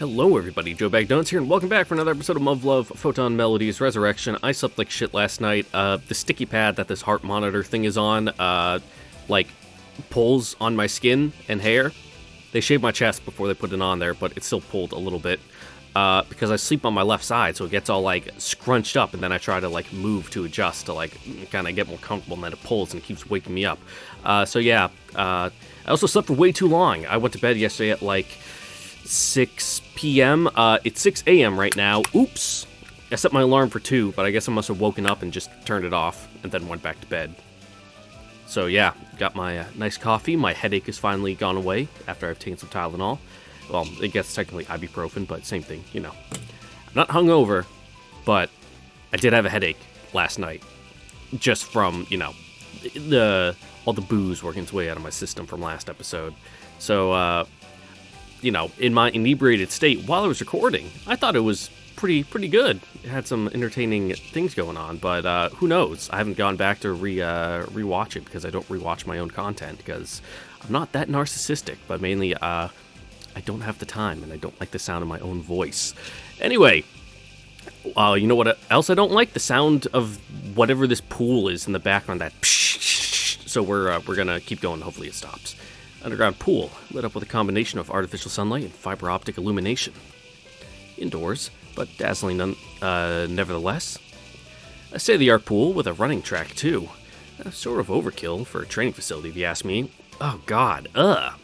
Hello everybody, Joe Bagdonuts here, and welcome back for another episode of MUV Photonmelodies Resurrection. I slept like shit last night. The sticky pad that this heart monitor thing is on, pulls on my skin and hair. They shaved my chest before they put it on there, but it still pulled a little bit. Because I sleep on my left side, so it gets all, scrunched up, and then I try to, move to adjust to, kind of get more comfortable, and then it pulls, and it keeps waking me up. I also slept for way too long. I went to bed yesterday at, 6 p.m. It's 6 a.m. right now. Oops! I set my alarm for 2, but I guess I must have woken up and just turned it off, and then went back to bed. So, yeah, got my nice coffee. My headache has finally gone away after I've taken some Tylenol. Well, I guess technically ibuprofen, but same thing, I'm not hungover, but I did have a headache last night. Just from, all the booze working its way out of my system from last episode. So, in my inebriated state while I was recording, I thought it was pretty good. It had some entertaining things going on, but who knows? I haven't gone back to rewatch it because I don't rewatch my own content because I'm not that narcissistic, but mainly, I don't have the time, and I don't like the sound of my own voice. Anyway, you know what else I don't like? The sound of whatever this pool is in the background, that psh. So we're gonna keep going, hopefully it stops. Underground pool, lit up with a combination of artificial sunlight and fiber optic illumination. Indoors, but dazzling nevertheless. A state-of-the-art pool with a running track, too. Sort of overkill for a training facility, if you ask me. Oh, God, the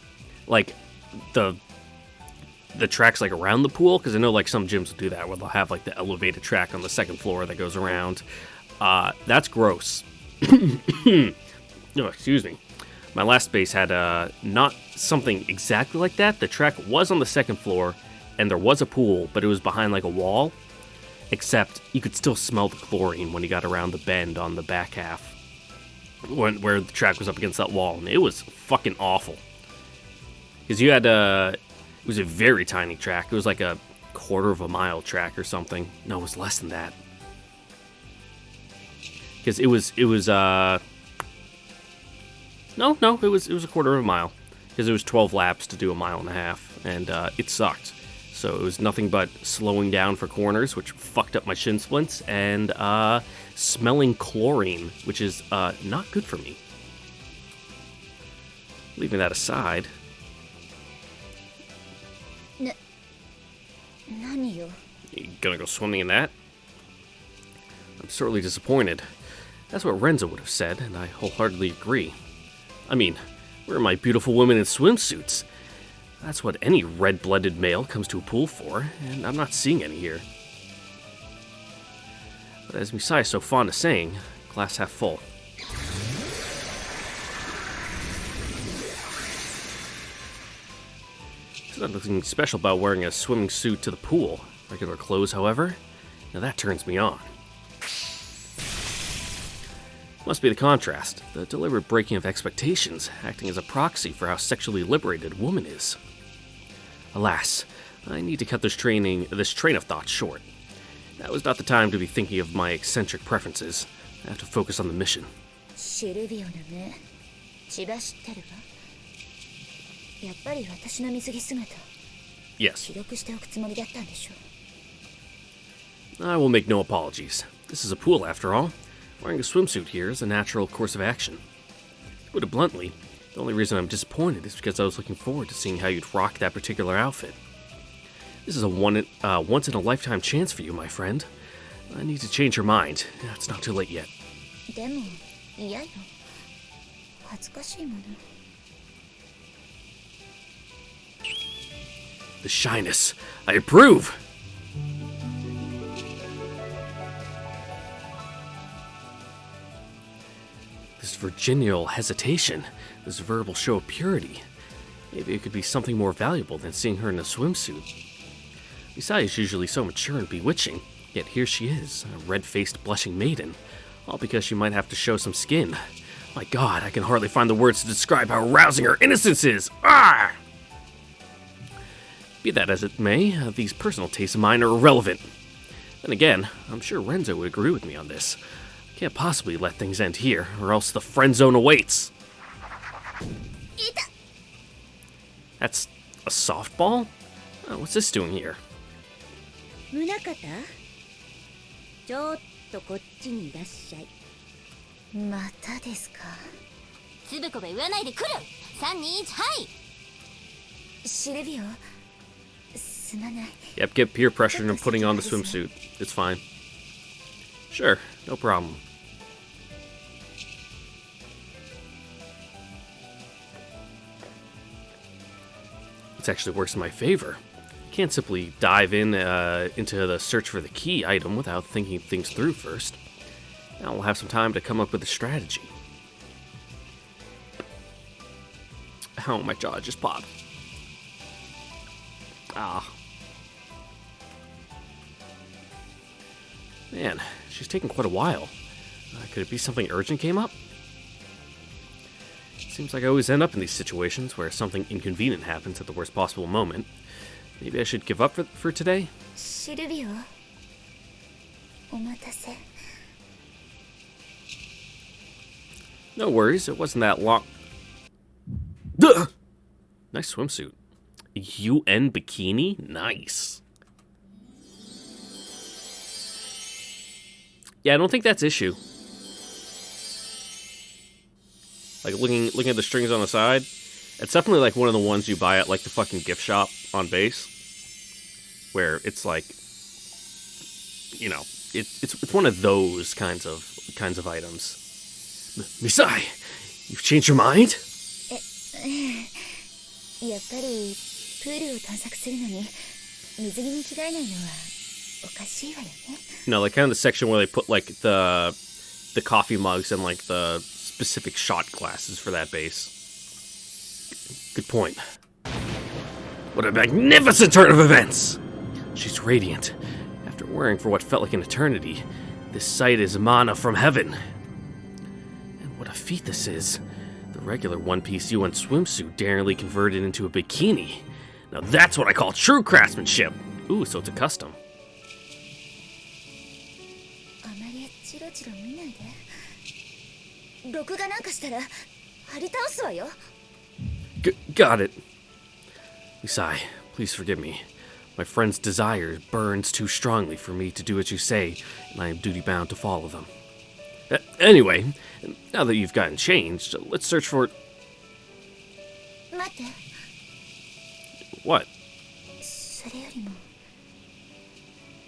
tracks around the pool, because I know some gyms will do that where they'll have the elevated track on the second floor that goes around. That's gross. Oh, excuse me. My last space had not something exactly like that. The track was on the second floor and there was a pool, but it was behind a wall, except you could still smell the chlorine when you got around the bend on the back half where the track was up against that wall, and it was fucking awful. Because you had it was a very tiny track. It was a quarter of a mile track or something. No, it was less than that. Because it was a quarter of a mile. Because it was 12 laps to do a mile and a half, and it sucked. So it was nothing but slowing down for corners, which fucked up my shin splints, and smelling chlorine, which is not good for me. Leaving that aside. You gonna go swimming in that? I'm sorely disappointed. That's what Renzo would have said, and I wholeheartedly agree. I mean, where are my beautiful women in swimsuits? That's what any red-blooded male comes to a pool for, and I'm not seeing any here. But as Misai is so fond of saying, glass half full. There's nothing special about wearing a swimming suit to the pool. Regular clothes, however, now that turns me on. Must be the contrast, the deliberate breaking of expectations, acting as a proxy for how sexually liberated a woman is. Alas, I need to cut this train of thought short. That was not the time to be thinking of my eccentric preferences. I have to focus on the mission. Yes. I will make no apologies. This is a pool, after all. Wearing a swimsuit here is a natural course of action. To put it bluntly, the only reason I'm disappointed is because I was looking forward to seeing how you'd rock that particular outfit. This is a once-in-a-lifetime chance for you, my friend. I need to change your mind. It's not too late yet. The shyness. I approve! This virginal hesitation, this verbal show of purity. Maybe it could be something more valuable than seeing her in a swimsuit. Misai is usually so mature and bewitching, yet here she is, a red-faced, blushing maiden, all because she might have to show some skin. My God, I can hardly find the words to describe how arousing her innocence is! Ah! Be that as it may, these personal tastes of mine are irrelevant. Then again, I'm sure Renzo would agree with me on this. Can't possibly let things end here, or else the friend zone awaits. That's a softball? Oh, what's this doing here? 宗方、ちょっとこっちにいらっしゃい。またですか。つぶこべ言わないで来る。3、2、1、はい。シルビオ、すまない。 Yep, get peer pressured into putting on the swimsuit. It's fine. Sure, no problem. This actually works in my favor. Can't simply dive into the search for the key item without thinking things through first. Now we'll have some time to come up with a strategy. Oh, my jaw just popped. Ah. Man, she's taking quite a while. Could it be something urgent came up? Seems like I always end up in these situations where something inconvenient happens at the worst possible moment. Maybe I should give up for today? シルビオ、お待たせ。 No worries, it wasn't that long. Duh! Nice swimsuit. UN bikini? Nice. Yeah, I don't think that's issue. Like looking at the strings on the side, it's definitely like one of the ones you buy at like the fucking gift shop on base, where it's like, you know, it's one of those kinds of items. Misai, you've changed your mind? やっぱりプールを探索するのに水着に着替えないのはおかしいわよね。 No, like kind of the section where they put like the coffee mugs and like the specific shot glasses for that base. Good point. What a magnificent turn of events! She's radiant. After wearing for what felt like an eternity, this sight is mana from heaven. And what a feat this is. The regular one-piece UN swimsuit daringly converted into a bikini. Now that's what I call true craftsmanship. Ooh, so it's a custom. あまりチロチロ見ないで。録画なんかしたら張り倒すわよ。 Got it. Misai, please forgive me. My friend's desire burns too strongly for me to do what you say, and I am duty-bound to follow them. Anyway, now that you've gotten changed, let's search for... 待って。 What? それよりも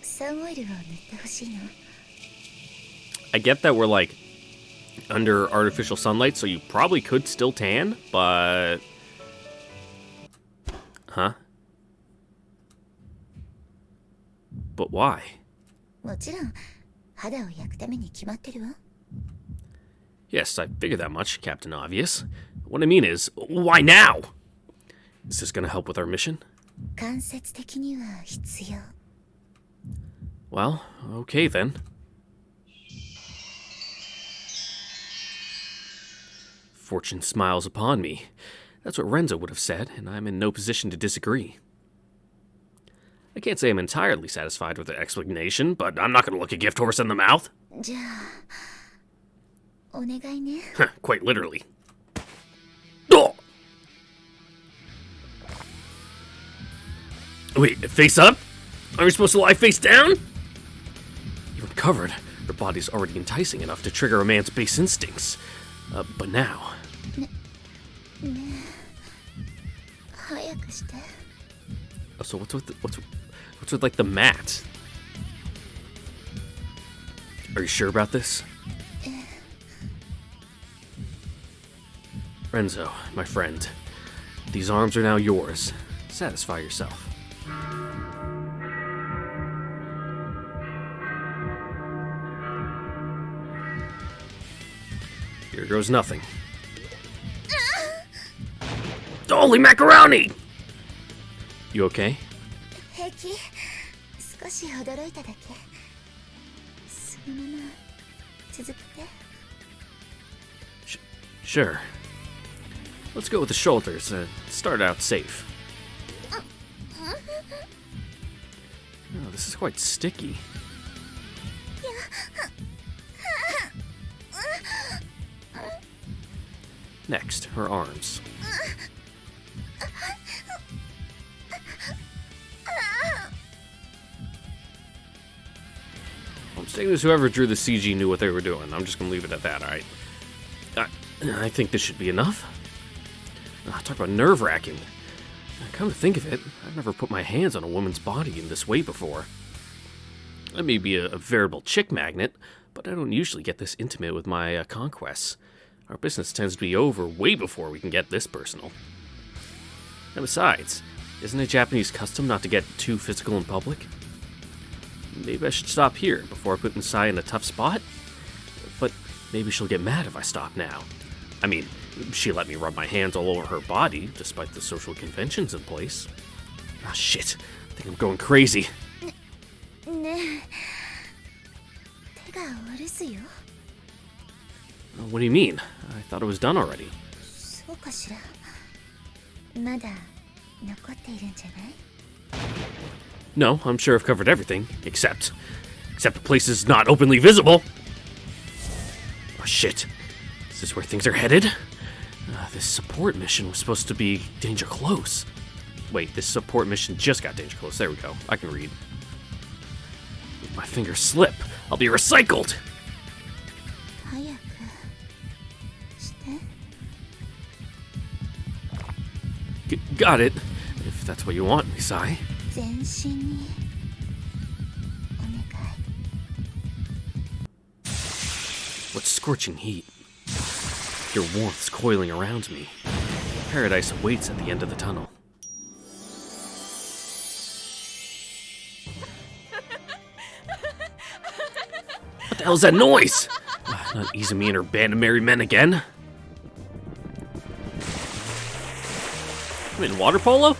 サンオイルを塗ってほしいの。 I get that we're like under artificial sunlight, so you probably could still tan, but... Huh? But why? もちろん肌を焼くために決まってるわ。 Yes, I figured that much, Captain Obvious. What I mean is, why now? Is this gonna help with our mission? 間接的には必要。 Well, okay then. Fortune smiles upon me. That's what Renzo would have said, and I'm in no position to disagree. I can't say I'm entirely satisfied with the explanation, but I'm not going to look a gift horse in the mouth. じゃあお願いね。 Quite literally. Oh! Wait, face up? Aren't we supposed to lie face down? Even covered, her body's already enticing enough to trigger a man's base instincts. But now... ねえ早くして。 Oh, so what's with like the mat? Are you sure about this? Renzo, my friend, these arms are now yours. Satisfy yourself. Here goes nothing. Holy macaroni! You okay? 平気。少し驚いただけ。そのまま続けて。 Sure. Let's go with the shoulders. Start out safe. Oh, this is quite sticky. Next, her arms. Seeing as whoever drew the CG knew what they were doing, I'm just gonna leave it at that, alright? I think this should be enough. Talk about nerve-wracking. Come to think of it, I've never put my hands on a woman's body in this way before. I may be a veritable chick magnet, but I don't usually get this intimate with my conquests. Our business tends to be over way before we can get this personal. And besides, isn't it Japanese custom not to get too physical in public? Maybe I should stop here before I put Misai in a tough spot? But maybe she'll get mad if I stop now. I mean, she let me rub my hands all over her body, despite the social conventions in place. Ah, shit. I think I'm going crazy. What do you mean? I thought it was done already. No, I'm sure I've covered everything, except the place is not openly visible. Oh shit. Is this where things are headed? This support mission was supposed to be danger close. Wait, this support mission just got danger close. There we go. I can read. If my fingers slip, I'll be recycled. Got it. If that's what you want, Misai. What scorching heat. Your warmth's coiling around me. Paradise awaits at the end of the tunnel. What the hell's that noise? Not Izumi and her band of merry men again. I'm in water polo?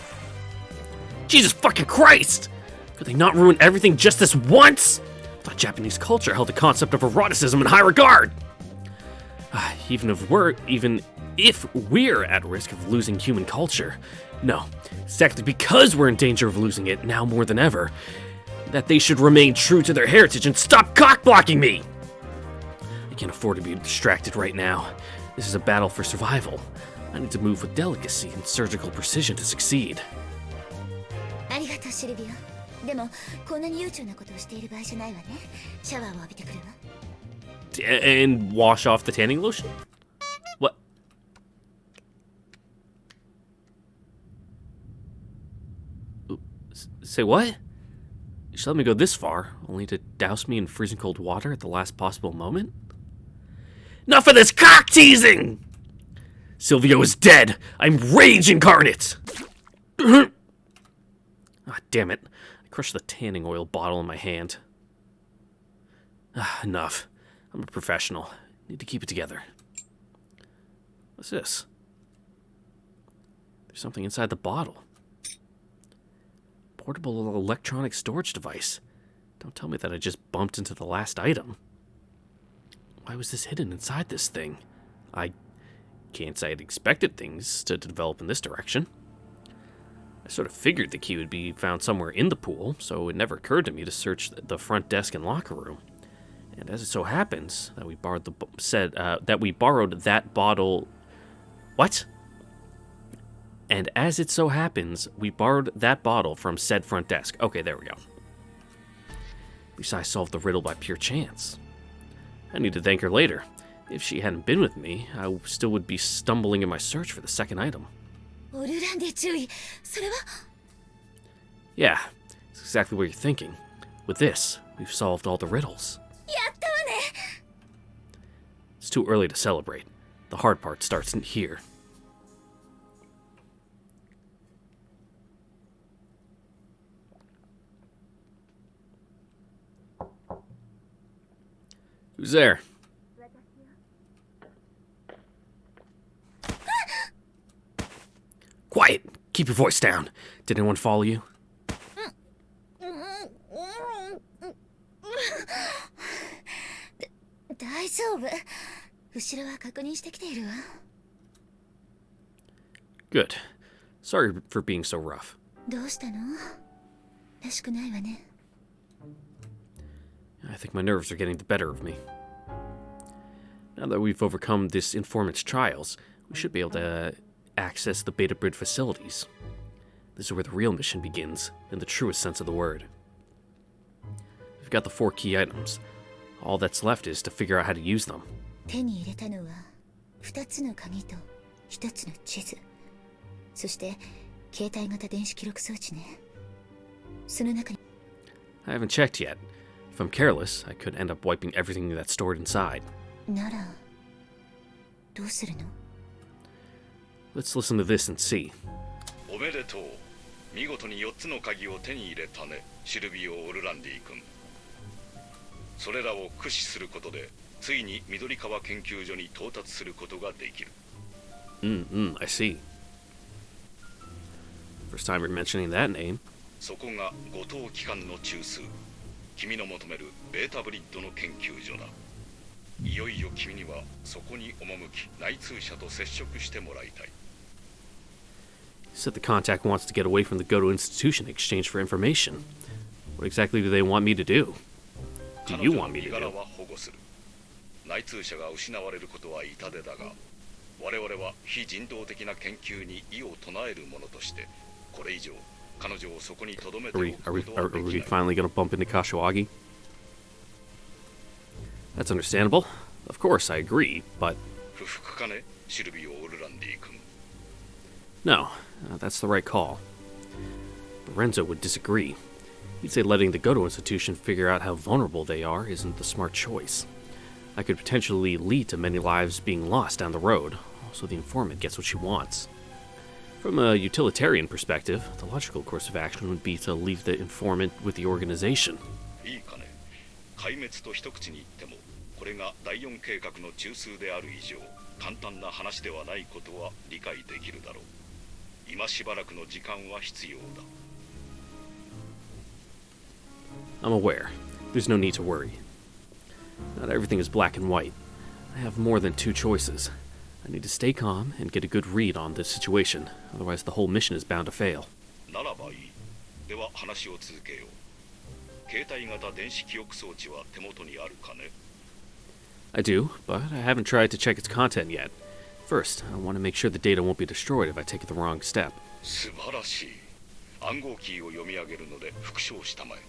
Jesus fucking Christ! Could they not ruin everything just this once? I thought Japanese culture held the concept of eroticism in high regard. Even if we're at risk of losing human culture, no, exactly because we're in danger of losing it now more than ever, that they should remain true to their heritage and stop cock-blocking me! I can't afford to be distracted right now. This is a battle for survival. I need to move with delicacy and surgical precision to succeed. And wash off the tanning lotion? What? Say what? You should let me go this far, only to douse me in freezing cold water at the last possible moment? Enough of this cock-teasing! Silvio is dead! I'm rage incarnate! Ah, damn it. I crushed the tanning oil bottle in my hand. Enough. I'm a professional. Need to keep it together. What's this? There's something inside the bottle. Portable electronic storage device. Don't tell me that I just bumped into the last item. Why was this hidden inside this thing? I can't say I'd expected things to develop in this direction. I sort of figured the key would be found somewhere in the pool, so it never occurred to me to search the front desk and locker room. And as it so happens that we borrowed that bottle. What? And as it so happens, we borrowed that bottle from said front desk. Okay, there we go. At least I solved the riddle by pure chance. I need to thank her later. If she hadn't been with me, I still would be stumbling in my search for the second item. Yeah, it's exactly what you're thinking. With this, we've solved all the riddles. It's too early to celebrate. The hard part starts in here. Who's there? Quiet! Keep your voice down. Did anyone follow you? Good. Sorry for being so rough. I think my nerves are getting the better of me. Now that we've overcome this informant's trials, we should be able to access the Beta Brid facilities. This is where the real mission begins, in the truest sense of the word. We've got the 4 key items. All that's left is to figure out how to use them. 手に入れたのは2つの鍵と1つの地図、そして携帯型電子記録装置ね。その中に I haven't checked yet. If I'm careless, I could end up wiping everything that's stored inside. ならどうするの？ Let's listen to this and see. おめでとう。見事に4つの鍵を手に入れたね、シルビオ・オルランディ君。それらを駆使することで、ついに緑川研究所に到達することができる。I see. First time you're mentioning that name. そこが五島機関の中枢。君の求めるベータブリッドの研究所だ。いよいよ君にはそこに赴き、内通者と接触してもらいたい。You said the contact wants to get away from the Goto institution in exchange for information. What exactly do they want me to do? Do you want me to 彼女の身柄 do? は保護する。内通者が失われることは痛手だが、我々は非人道的な研究に異を唱える者として、これ以上彼女をそこに留めて Are お we, く are ことは we, で are き we ない。 finally gonna bump into Kashiwagi? That's understandable. Of course, I agree, but 不服かね、シルビオ・オルランディ君。 no, that's the right call. Lorenzo would disagree. He'd say letting the Goto institution figure out how vulnerable they are isn't the smart choice. I could potentially lead to many lives being lost down the road, so the informant gets what she wants. From a utilitarian perspective, the logical course of action would be to leave the informant with the organization. いいかね。壊滅と一口に言っても、これが第4計画の中枢である以上、簡単な話ではないことは理解できるだろう。今しばらくの時間は必要だ。I'm aware. There's no need to worry. Not everything is black and white. I have more than two choices. I need to stay calm and get a good read on this situation, otherwise the whole mission is bound to fail. ならばいい。では話を続けよう。携帯型電子記憶装置は手元にあるかね？ I do, but I haven't tried to check its content yet. First, I want to make sure the data won't be destroyed if I take the wrong step. 素晴らしい。暗号キーを読み上げるので復唱したまえ。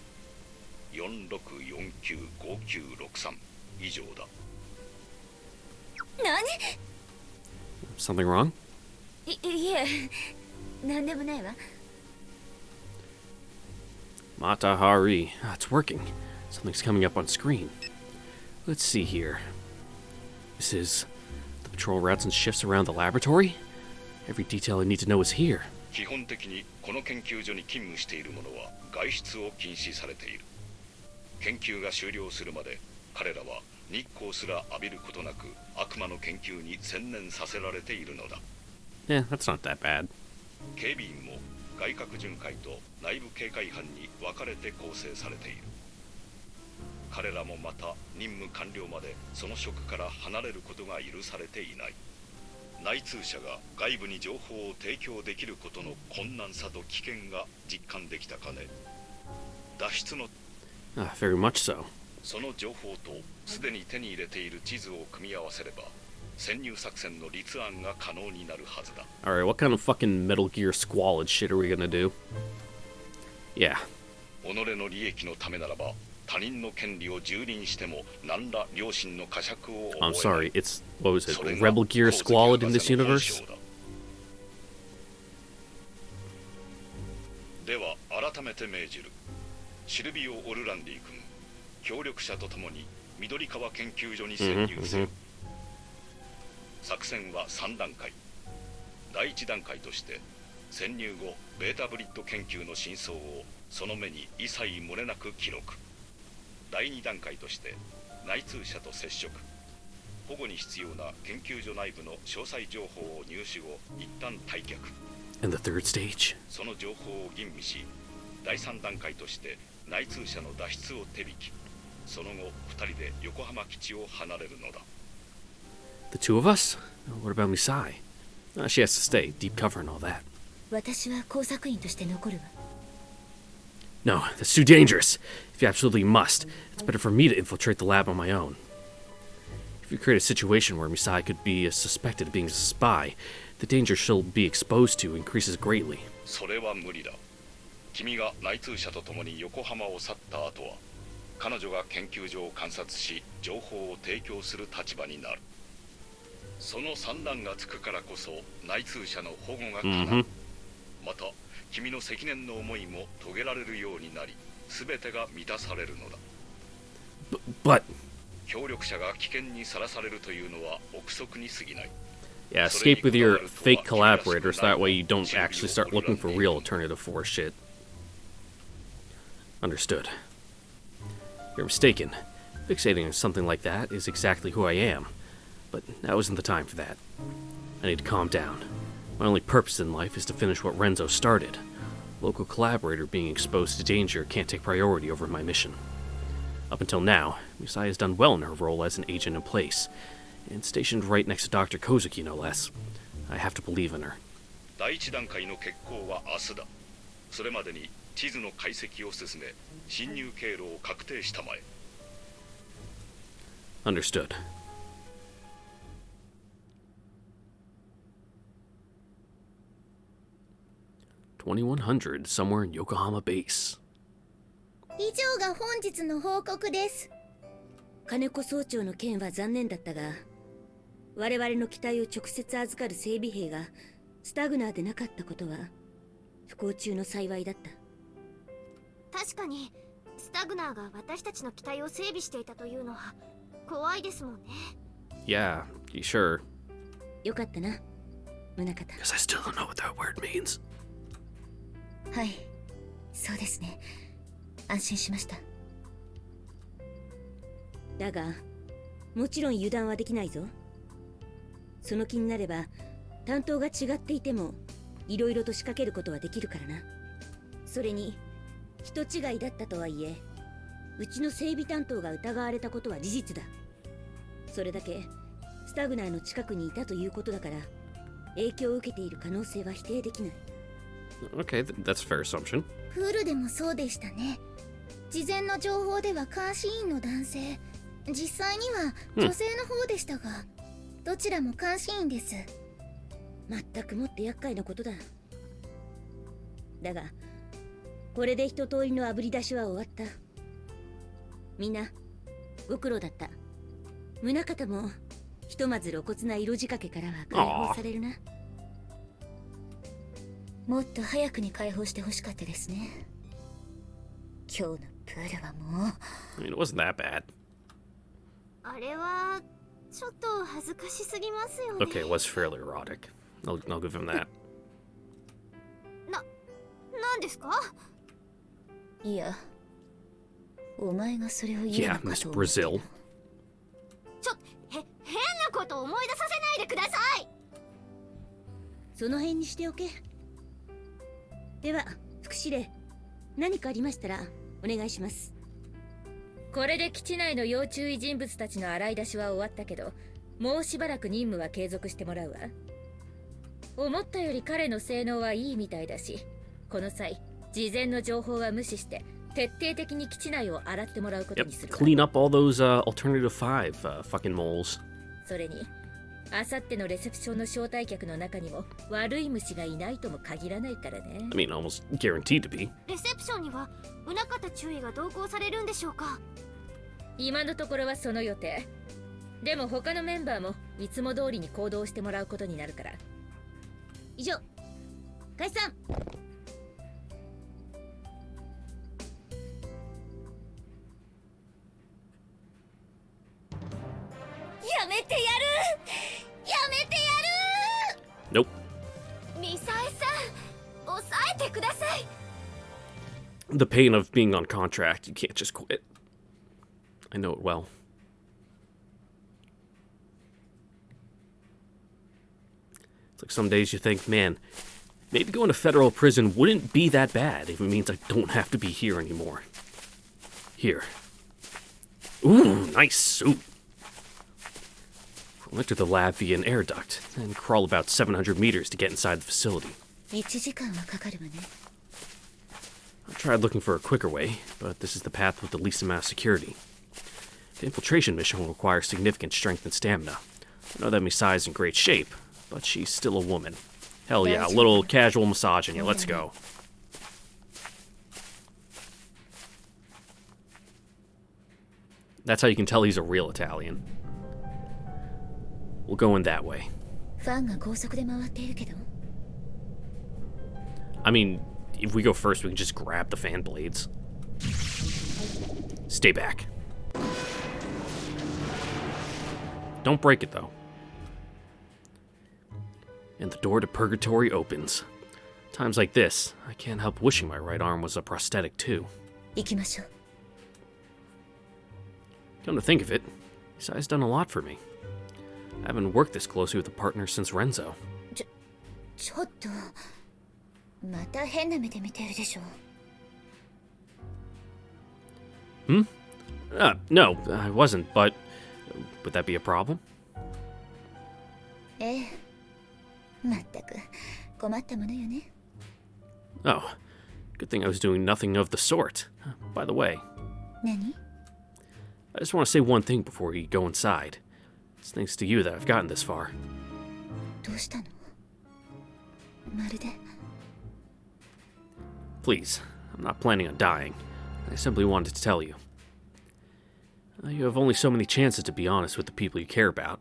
46495963以上だ。何？ Something wrong? いえ、何でもないわ。 Matahari. It's working. Something's coming up on screen. Let's see here. This is the patrol routes and shifts around the laboratory? Every detail I need to know is here. 基本的にこの研究所に勤務している者は外出を禁止されている。研究が終了するまで彼らは日光すら浴びることなく悪魔の研究に専念させられているのだ。 Yeah, that's not that bad. 警備員も外郭巡回と内部警戒班に分かれて構成されている。彼らもまた任務完了までその職から離れることが許されていない。内通者が外部に情報を提供できることの困難さと危険が実感できたかね。脱出の Very much so. その情報とすでに手に入れている地図を組み合わせれば潜入作戦の立案が可能になるはずだ。 Alright, what kind of fucking Metal Gear squalid shit are we gonna do? Yeah. 己の利益のためならば他人の権利を蹂躙しても何ら良心の呵責を覚えない。 I'm sorry, it's, what was it, それが Rebel Gear squalid in this 鉱石博士の本 universe? 性だ。では改めて命じる。シルビオ・オルランディ君、協力者と共に緑川研究所に潜入する。作戦は3段階。第1段階として潜入後ベータブリッド研究の真相をその目に一切漏れなく記録。第2段階として内通者と接触。保護に必要な研究所内部の詳細情報を入手後一旦退却。 And the third stage? その情報を吟味し、第3段階として内通者の脱出を手引き、その後2人で横浜基地を離れるのだ。 The two of us? What about Misai? She has to stay, deep cover and all that. 私は工作員として残るわ。 No, that's too dangerous. If you absolutely must, it's better for me to infiltrate the lab on my own. If you create a situation where Misai could be suspected of being a spy, the danger she'll be exposed to increases greatly. それは無理だ。君が内通者と共に横浜を去った後は、彼女が研究所を観察し情報を提供する立場になる。その算段がつくからこそ内通者の保護が叶う。また君の積年の思いも遂げられるようになり、全てが満たされるのだ。But 協力者が危険にさらされるというのは憶測に過ぎない。 yeah, escape with your fake collaborators. That way you don't actually start looking for real alternative force shit. Understood. You're mistaken. Fixating on something like that is exactly who I am. But now isn't the time for that. I need to calm down. My only purpose in life is to finish what Renzo started. Local collaborator being exposed to danger can't take priority over my mission. Up until now, Misai has done well in her role as an agent in place, and stationed right next to Dr. Kozuki, no less. I have to believe in her. 第一段階の決行は明日だ。それまでに地図の解析を進め、侵入経路を確定したまえ。Understood. $2,100 somewhere in Yokohama base. 以上が本日の報告です。金子総長の件は残念だったが、我々の機体を直接預かる整備兵がスタグナーでなかったことは不幸中の幸いだった。確かにスタグナーが私たちの機体を整備していたというのは怖いですもんね。 Yeah, you sure? よかったな、宗方。 Because I still don't know what that word means. はい、そうですね。安心しました。だが、もちろん油断はできないぞ。その気になれば、担当が違っていても、いろいろと仕掛けることはできるからな。それに、人違いだったとはいえ、うちの整備担当が疑われたことは事実だ。それだけ、スタグナーの近くにいたということだから、影響を受けている可能性は否定できない。Okay, that's a fair assumption. プールでもそうでしたね。事前の情報では監視員の男性、実際には女性の方でしたが、どちらも監視員です。全くもって厄介なことだ。だが、これで一通りの炙り出しは終わった。みんな、ご苦労だった。宗方も、ひとまず露骨な色仕掛けからは解放されるな。もっと早くに解放してほしかったですね。今日のプールはもう。I mean, it wasn't that bad. あれはちょっと恥ずかしすぎますよね。 Okay, it was fairly erotic. I'll give him that. なんですか？いや、お前がそれを言うの Yeah, かと Miss 思ってた。 Brazil. 変なこと思い出させないでください。その辺にしておけ。では、副司令、何かありましたらお願いします。これで基地内の要注意人物たちの洗い出しは終わったけど、もうしばらく任務は継続してもらうわ。思ったより彼の性能はいいみたいだし、この際事前の情報は無視して徹底的に基地内を洗ってもらうこと Yep, にするわ。 clean up all those alternative 5 fucking moles. それにあさってのレセプションの招待客の中にも悪い虫がいないとも限らないからね。 I mean, almost guaranteed to be. レセプションには宗方注意が同行されるんでしょうか？今のところはその予定。でも他のメンバーもいつも通りに行動してもらうことになるから。以上、解散。やめてやる！やめてやる！ Nope. ミサエさん、抑えてください。 The pain of being on contract. You can't just quit. I know it well. It's like some days you think, man, maybe going to federal prison wouldn't be that bad if it means I don't have to be here anymore. Here. Ooh, nice suit. Enter the lab via an air duct, and crawl about 700 meters to get inside the facility. 1時間はかかるわね。I tried looking for a quicker way, but this is the path with the least amount of security. The infiltration mission will require significant strength and stamina. I know that Misai's in great shape, but she's still a woman. Hell yeah, a little casual massage in you, let's go. That's how you can tell he's a real Italian. We'll go in that way. ファンが高速で回っているけど I mean, if we go first, we can just grab the fan blades. Stay back. Don't break it, though. And the door to purgatory opens. Times like this, I can't help wishing my right arm was a prosthetic, too. 行きましょう Come to think of it, Isai's done a lot for me. I haven't worked this closely with a partner since Renzo. ちょっとまた変な目で見てるでしょ No, I wasn't, but would that be a problem? ええまったく困ったものよね Oh, good thing I was doing nothing of the sort. By the way, 何 I just want to say one thing before we go inside. It's thanks to you that I've gotten this far. どうしたのまるで Please, I'm not planning on dying. I simply wanted to tell you. You have only so many chances to be honest with the people you care about,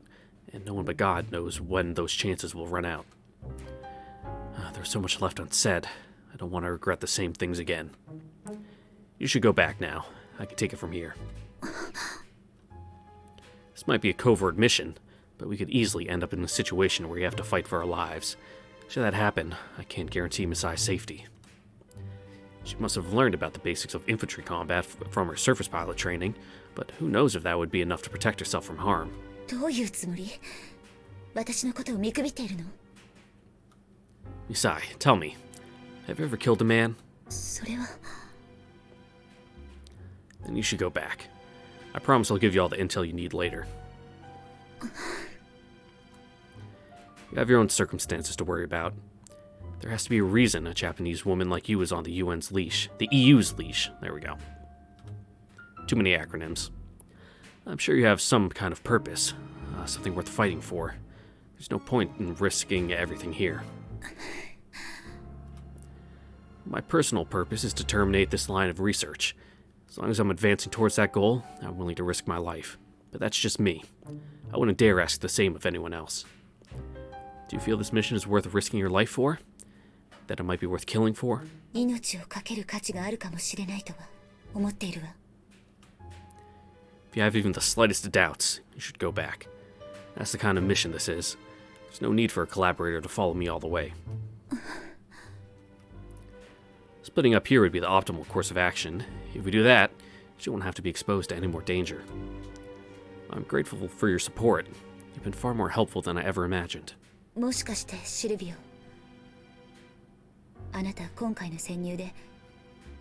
and no one but God knows when those chances will run out. There's so much left unsaid. I don't want to regret the same things again. You should go back now. I can take it from here. This might be a covert mission, but we could easily end up in a situation where we have to fight for our lives. Should that happen, I can't guarantee Masai's safety. She must have learned about the basics of infantry combat from her surface pilot training, but who knows if that would be enough to protect herself from harm. どういうつもり私のことを見くびっているの Masai, tell me, have you ever killed a man? それは Then you should go back. I promise I'll give you all the intel you need later. You have your own circumstances to worry about. There has to be a reason a Japanese woman like you is on the UN's leash. The EU's leash. There we go. Too many acronyms. I'm sure you have some kind of purpose. Something worth fighting for. There's no point in risking everything here. My personal purpose is to terminate this line of research. As long as I'm advancing towards that goal, I'm willing to risk my life. But that's just me. I wouldn't dare ask the same of anyone else. Do you feel this mission is worth risking your life for? That it might be worth killing for? 命をかける価値があるかもしれないとは思っているわ If you have even the slightest doubts, you should go back. That's the kind of mission this is. There's no need for a collaborator to follow me all the way. Splitting up here would be the optimal course of action. If we do that, you won't have to be exposed to any more danger. I'm grateful for your support. You've been far more helpful than I ever imagined. もしかしてシルビオあなた今回の潜入で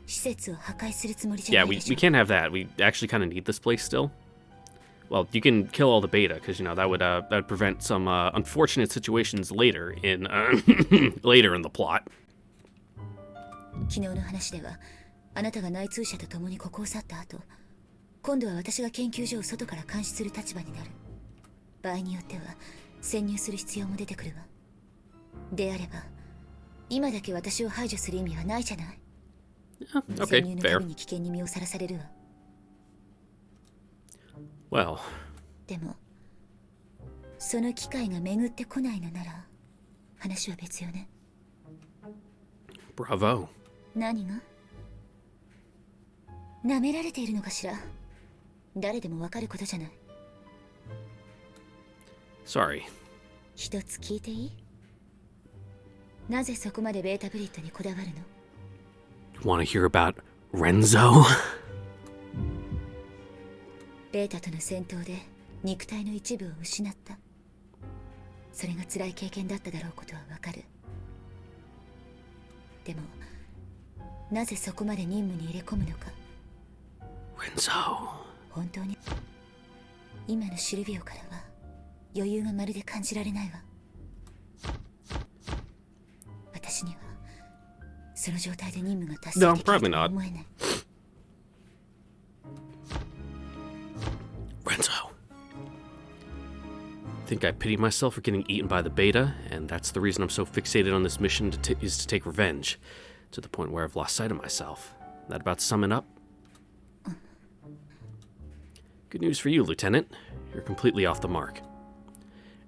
施設を破壊するつもりじゃ Yeah, ない we でしょ can't have that. We actually kind of need this place still. Well, you can kill all the beta, because, that would prevent some unfortunate situations later in later in the plot. 昨日の話ではあなたが内通者と共にここを去った後今度は私が研究所を外から監視する立場になる場合によっては潜入する必要も出てくるわであれば今だけ私を排除する意味はないじゃない Okay, 潜入のた fair. めに危険に身をさらされるわ Well, でもその機会が巡ってこないのなら話は別よね bravo. 何が舐められているのかしら誰でもわかることじゃない Sorry. 一つ聞いていいなぜそこまでベータブリットにこだわるの Want to hear about Renzo? ベータとの戦闘で肉体の一部を失ったそれが辛い経験だっただろうことはわかるでもなぜそこまで任務に入れ込むのか Renzo. 本当に今のシルビオからは余裕がまるで感じられないわ私にはその状態で任務が達成 No, できる probably と not. は思えない Renzo. I think I pity myself for getting eaten by the beta, and that's the reason I'm so fixated on this mission is to take revenge, to the point where I've lost sight of myself. That about sum it up? Good news for you, Lieutenant. You're completely off the mark.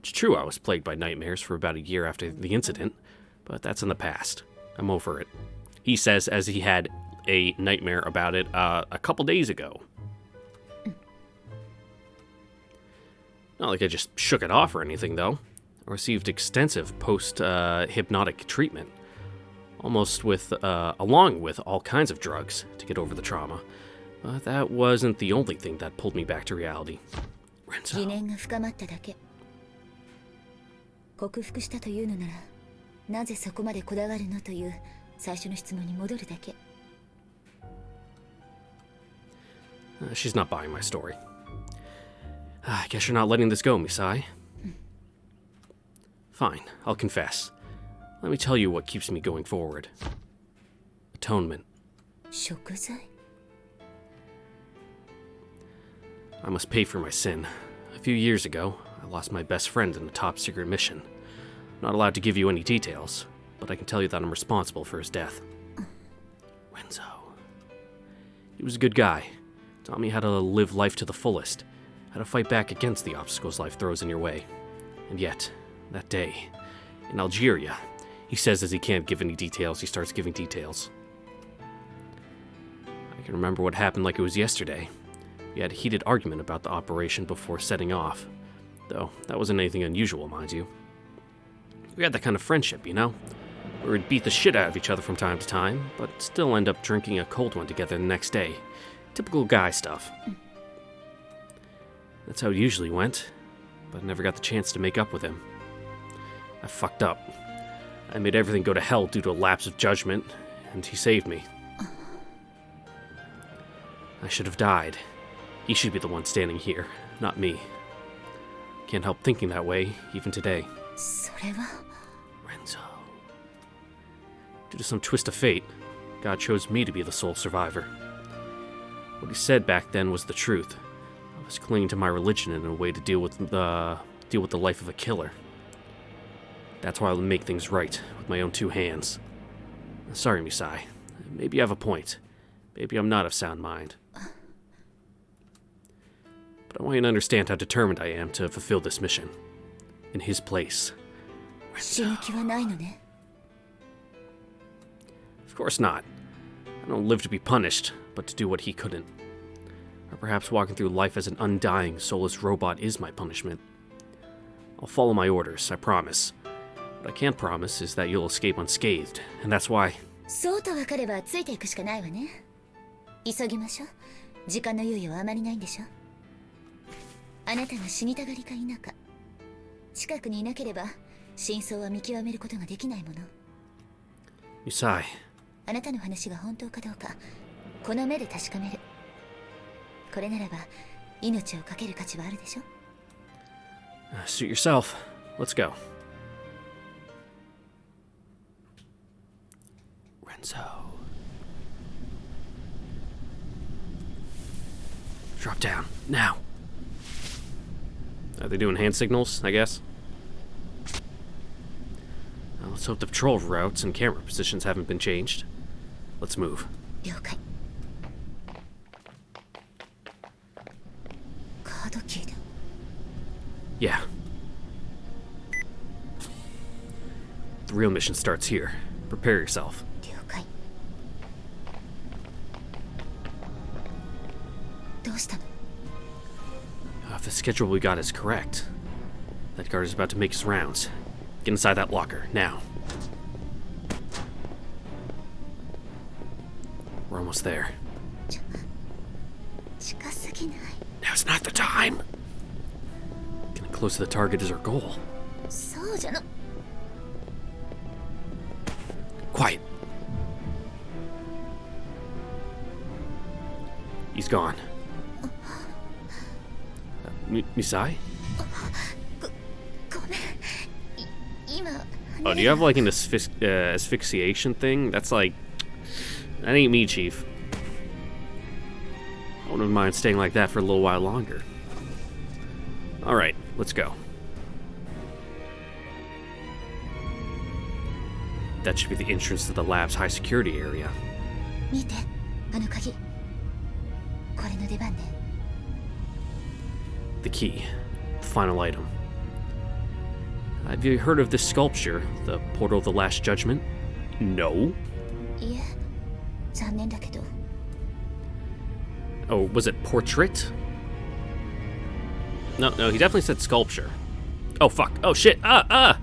It's true I was plagued by nightmares for about a year after the incident, but that's in the past. I'm over it. He says as he had a nightmare about it a couple days ago. Not like I just shook it off or anything, though. I received extensive post-hypnotic treatment, along with all kinds of drugs to get over the trauma. But that wasn't the only thing that pulled me back to reality. 疑念が深まっただけ。克服したというのなら、なぜそこまでこだわるのという最初の質問に戻るだけ。She's not buying my story. I guess you're not letting this go, Misai. Fine, I'll confess. Let me tell you what keeps me going forward. Atonement. 贖罪？ I must pay for my sin. A few years ago, I lost my best friend in a top-secret mission. I'm not allowed to give you any details, but I can tell you that I'm responsible for his death. Renzo. He was a good guy. Taught me how to live life to the fullest, how to fight back against the obstacles life throws in your way. And yet, that day, in Algeria, he says as he can't give any details, he starts giving details. I can remember what happened like it was yesterday. We had a heated argument about the operation before setting off, though that wasn't anything unusual, mind you. We had that kind of friendship, you know? We would beat the shit out of each other from time to time, but still end up drinking a cold one together the next day. Typical guy stuff. That's how it usually went, but I never got the chance to make up with him. I fucked up. I made everything go to hell due to a lapse of judgment, and he saved me. I should have died. He should be the one standing here, not me. Can't help thinking that way, even today. それは。 Renzo. Due to some twist of fate, God chose me to be the sole survivor. What he said back then was the truth. I was clinging to my religion in a way to deal with the life of a killer. That's why I'll make things right with my own two hands. Sorry, Misai. Maybe you have a point. Maybe I'm not of sound mind. But I want you to understand how determined I am to fulfill this mission. In his place. 死ぬ気はないのね。 Of course not. I don't live to be punished, but to do what he couldn't. Or perhaps walking through life as an undying, soulless robot is my punishment. I'll follow my orders, I promise. What I can't promise is that you'll escape unscathed, and that's why... そうと分かればついていくしかないわね。急ぎましょう。時間の猶予はあまりないんでしょ。あなたが死にたがりか否か。近くにいなければ真相は見極めることができないもの。Misai. あなたの話が本当かどうかこの目で確かめる。これならば命をかける価値はあるでしょ。Suit yourself. Let's go. Renzo. Drop down, now. Are they doing hand signals, I guess? Well, let's hope the patrol routes and camera positions haven't been changed. Let's move. 了解。カードキーだ。Yeah. The real mission starts here. Prepare yourself. 了解。どうしたの？ If the schedule we got is correct, that guard is about to make his rounds. Get inside that locker, now. We're almost there. 近すぎない。 Now's not the time! Getting close to the target is our goal. そうじゃの。 Quiet. He's gone. Misai? ごめん。今。 Oh, do you have like an asphyxiation thing? That's like... That ain't me, Chief. I wouldn't mind staying like that for a little while longer. Alright, let's go. That should be the entrance to the lab's high security area. 見て、あの鍵。これの出番ね。The key. The final item. Have you heard of this sculpture, the Portal of the Last Judgment? No? いえ、残念だけど。 Oh, was it portrait? No, he definitely said sculpture. Oh, fuck. Oh, shit. I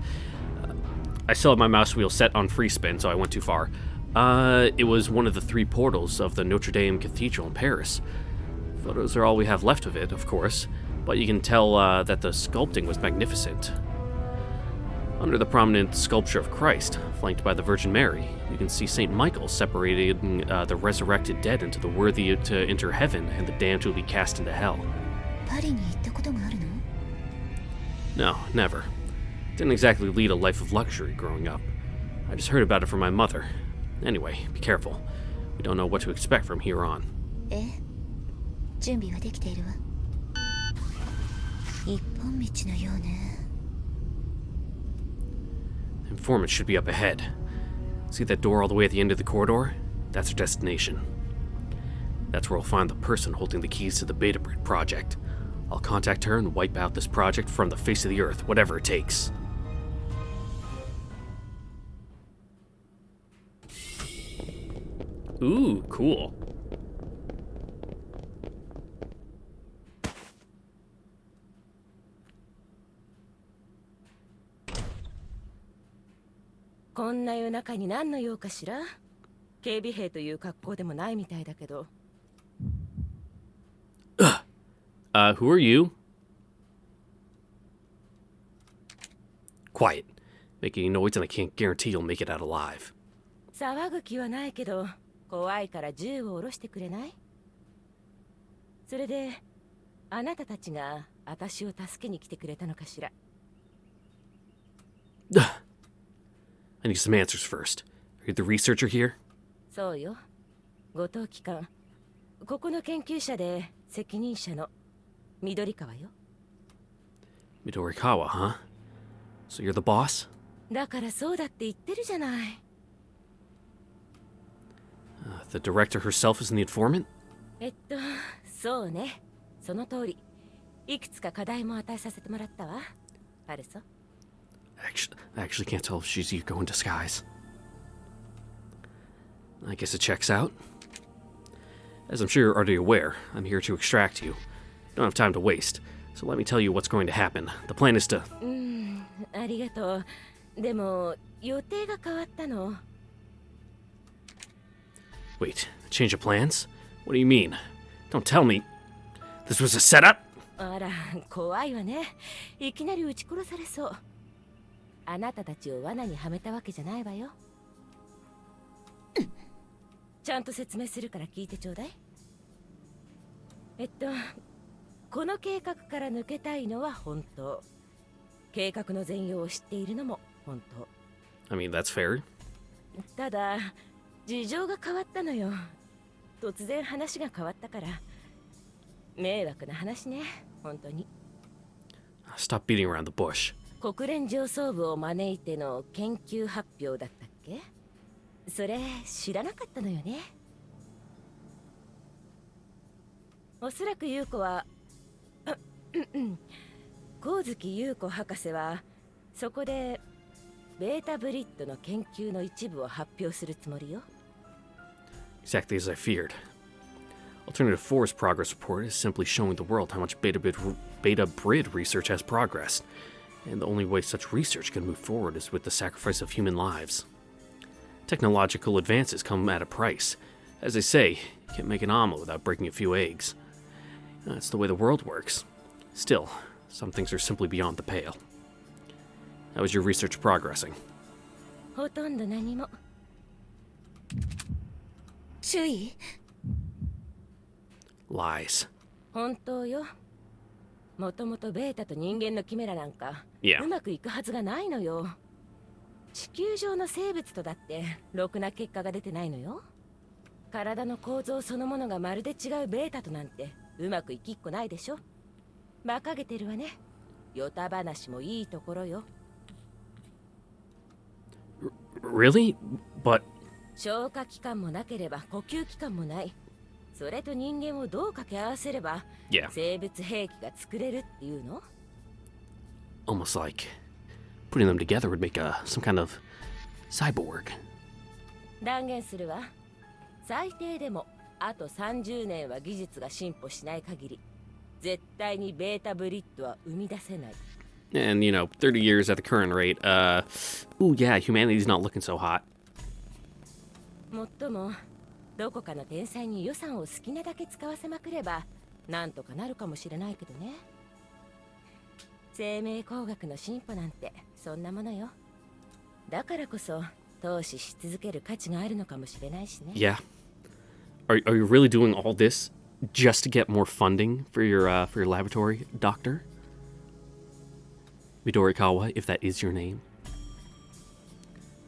still have my mouse wheel set on free spin, so I went too far. It was one of the 3 portals of the Notre Dame Cathedral in Paris. Photos are all we have left of it, of course, but you can tell that the sculpting was magnificent. Under the prominent sculpture of Christ, flanked by the Virgin Mary, you can see St. Michael separating the resurrected dead into the worthy to enter heaven and the damned to be cast into hell. パリに行ったことがあるの？ No, never. Didn't exactly lead a life of luxury growing up. I just heard about it from my mother. Anyway, be careful. We don't know what to expect from here on. え、準備はできているわ。一本道のようね。 Informant should be up ahead. See that door all the way at the end of the corridor? That's our destination. That's where we'll find the person holding the keys to the Beta Brit project. I'll contact her and wipe out this project from the face of the earth, whatever it takes. Ooh, cool. Who are you? Quiet. Making any noise and I can't guarantee you'll make it out alive. 騒ぐ気はないけど怖いから銃を下ろしてくれない？それであなたたちが私を助けに来てくれたのかしら？ I need some answers first. Are you the researcher here? そうよ。後藤機関。ここの研究者で責任者の緑川よ。Midorikawa, huh? So you're the boss? だからそうだって言ってるじゃない。The director herself is the informant? そうね。その通り。いくつか課題も与えさせてもらったわ。あるぞ。I actually can't tell if she's Yuko in disguise. I guess it checks out. As I'm sure you're already aware, I'm here to extract you. Don't have time to waste, so let me tell you what's going to happen. The plan is to... ありがとう。でも、予定が変わったの。Wait, change of plans? What do you mean? Don't tell me. This was a setup? あら、怖いわね。いきなり撃ち殺されそう。あなたたちを罠にはめたわけじゃないわよ。ちゃんと説明するから聞いてちょうだい。この計画から抜けたいのは本当。計画の全容を知っているのも本当。I mean, that's fair. ただ、事情が変わったのよ。突然話が変わったから。迷惑な話ね、本当に。Stop beating around the bush. 国連上層部を招いての研究発表だったっけ？それ知らなかったのよね。おそらく優子は光月優子博士はそこでベータブリッドの研究の一部を発表するつもりよ。Exactly as I feared. Alternative 4's progress report is simply showing the world how much beta brid research has progressed, and the only way such research can move forward is with the sacrifice of human lives. Technological advances come at a price. As they say, you can't make an omelet without breaking a few eggs. That's the way the world works. Still, some things are simply beyond the pale. How is your research progressing? ほとんど何も。注意。Lies. 本当よ。もともとベータと人間のキメラなんか、Yeah. うまくいくはずがないのよ。地球上の生物とだってろくな結果が出てないのよ。体の構造そのものがまるで違うベータとなんてうまくいきっこないでしょ。馬鹿げてるわね。ヨタ話もいいところよ。Really? But... 消化器官もなければ呼吸器官もない。それと人間をどう掛け合わせれば Yeah. 生物兵器が作れるっていうの？ Almost like putting them together would make some kind of cyborg. 断言するわ。最低でもあと30年は技術が進歩しない限り絶対にベータブリッドは生み出せない。 And, 30 years at the current rate, ooh, yeah, humanity's not looking so hot. もっともどこかの天才に予算を好きなだけ使わせまくればなんとかなるかもしれないけどね。生命工学の進歩なんてそんなものよ。だからこそ投資し続ける価値があるのかもしれないしね。 Yeah. Are you really doing all this just to get more funding for your laboratory, Doctor? Midorikawa, if that is your name.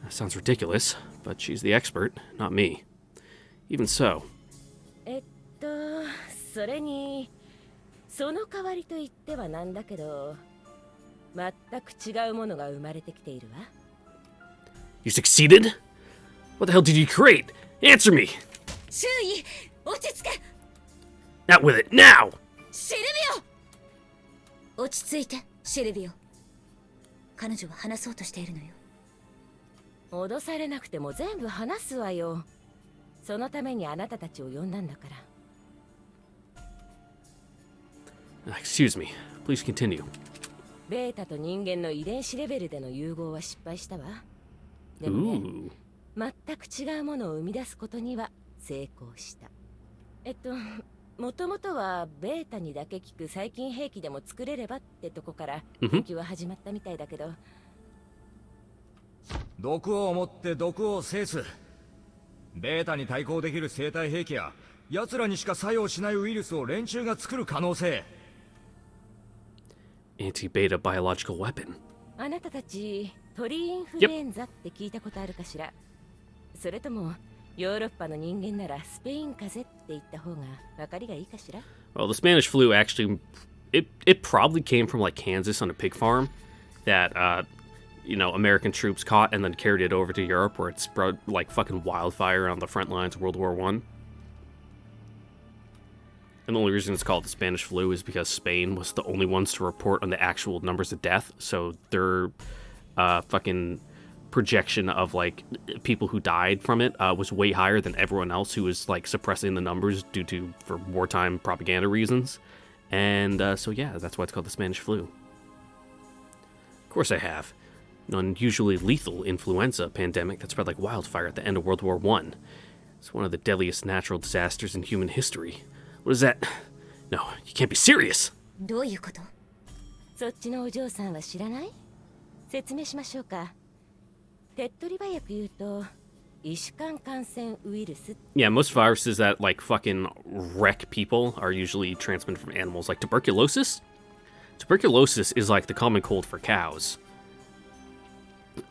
That sounds ridiculous, but she's the expert, not me. Even so. それにその代わりと言ってはなんだけど全く違うものが生まれてきているわ。 You succeeded? What the hell did you create? Answer me! 周囲落ち着け。 Not with it, now! シルビオ。落ち着いてシルビオ。彼女は話そうとしているのよ。脅されなくても全部話すわよ。そのためにあなたたちを呼んだんだから。 Excuse me. Please continue. ベータと人間の遺伝子レベルでの融合は失敗したわ。でもね、 Ooh. 全く違うものを生み出すことには成功した。もともとはベータにだけ効く細菌兵器でも作れればってとこから研究は始まったみたいだけど、毒を持って毒を制す。ベータに対抗できる生体兵器や奴らにしか作用しないウイルスを連中が作る可能性。Anti-beta biological weapon. あなたたち鳥インフルエンザって聞いたことあるかしら？それともヨーロッパの人間ならスペイン風邪って言った方が分かりがいいかしら？ Well, the Spanish flu actually, it probably came from like Kansas on a pig farm that, American troops caught and then carried it over to Europe where it spread like fucking wildfire on the front lines of World War I. And the only reason it's called the Spanish flu is because Spain was the only ones to report on the actual numbers of death, so their fucking projection of like people who died from it was way higher than everyone else who was like suppressing the numbers for wartime propaganda reasons. And so yeah, that's why it's called the Spanish flu. Of course I have. An unusually lethal influenza pandemic that spread like wildfire at the end of World War I. It's one of the deadliest natural disasters in human history. What is that? No, you can't be serious! どういうこと？そっちのお嬢さんは知らない？説明しましょうか。手っ取り早く言うと、医師間感染ウイルス。Yeah, most viruses that like fucking wreck people are usually transmitted from animals, like tuberculosis. Tuberculosis is like the common cold for cows.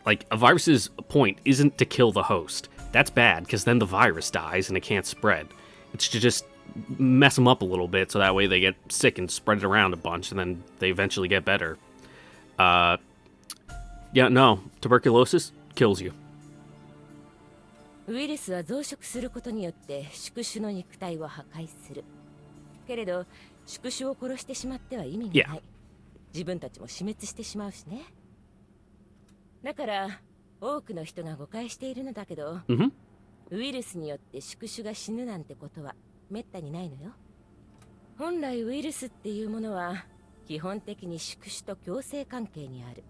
Like, a virus's point isn't to kill the host. That's bad, because then the virus dies and it can't spread. It's to just mess them up a little bit so that way they get sick and spread it around a bunch and then they eventually get better. Yeah, no, tuberculosis kills you. ウイルスは増殖することによって宿主の肉体を破壊する。けれど、宿主を殺してしまっては意味がない。自分たちも死滅してしまうしね。だから、多くの人が誤解しているのだけど、ウイルスによって宿主が死ぬなんてことはめったにないのよ。本来ウイルスっていうものは基本的に宿主と共生関係にある。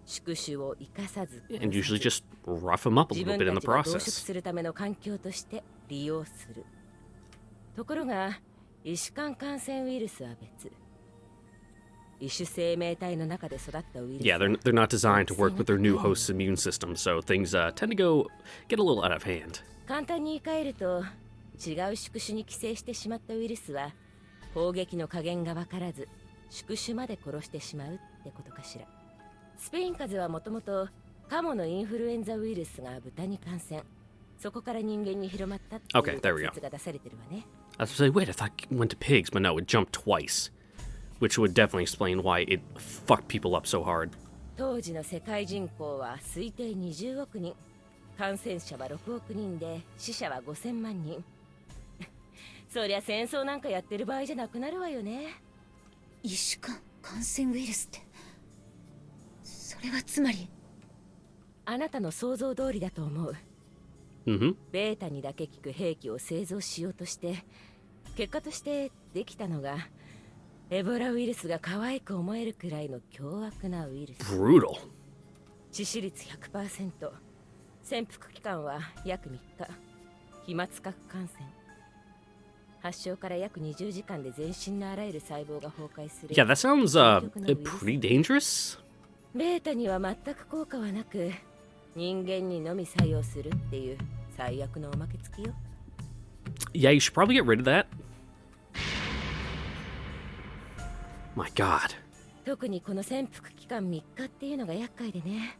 宿主を生かさず、 And usually just rough them up a 自 little 分 bit in た the ちが増殖 process. するための環境として利用する。ところが、医師間感染ウイルスは別。異種生命体の中で育ったウイルス。 Yeah, they're not designed to work with their new host's immune system, so things tend to get a little out of hand. 簡単に言い換えると、違う宿主に寄生してしまったウイルスは攻撃の加減が分からず宿主まで殺してしまうってことかしら。スペイン風邪はもともとカモのインフルエンザウイルスが豚に感染、そこから人間に広まったっていう仮説が出されてるわね。I was to say, wait, I thought it went to pigs, but no, it jumped twice, which would definitely explain why it fucked people up so hard. 当時の世界人口は推定20億人、感染者は6億人で死者は5000万人。そりゃ戦争なんかやってる場合じゃなくなるわよね。異種間感染ウイルスって、それはつまり。あなたの想像通りだと思う。Mm-hmm. ベータにだけ効く兵器を製造しようとして、結果としてできたのがエボラウイルスが可愛く思えるくらいの凶悪なウイルス。Brutal. 致死率 100%、 潜伏期間は約3日、飛沫核感染。発症から約20時間で全身のあらゆる細胞が崩壊する。 Yeah, that sounds pretty dangerous. ベータには全く効果はなく、人間にのみ作用するっていう最悪のおまけ付きよ。 Yeah, you should probably get rid of that. My God. 特にこの潜伏期間3日っていうのが厄介でね。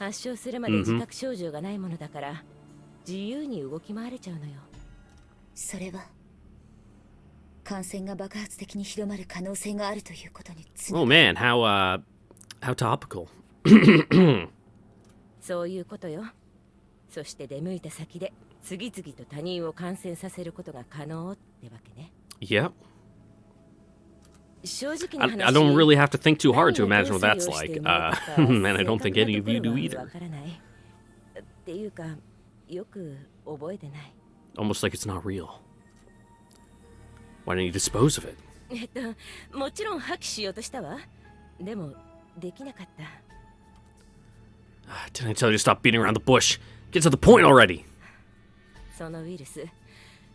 発症するまで自覚症状がないものだから、自由に動き回れちゃうのよ。それは感染が爆発的に広まる可能性があるということにつな Oh がる。 man, how topical. そういうことよ。そして出向いた先で次々と他人を感染させることが可能ってわけね。 Yep. 正直な話、I don't really have to think too hard to imagine what that's like. And I don't think any of you do either. わからない。っていうか、よく覚えてない。 Almost like it's not real. Why didn't you dispose of it? もちろん破棄しようとしたわ。でも、できなかった。Didn't I tell you to stop beating around the bush? Get to the point already! そのウイルス、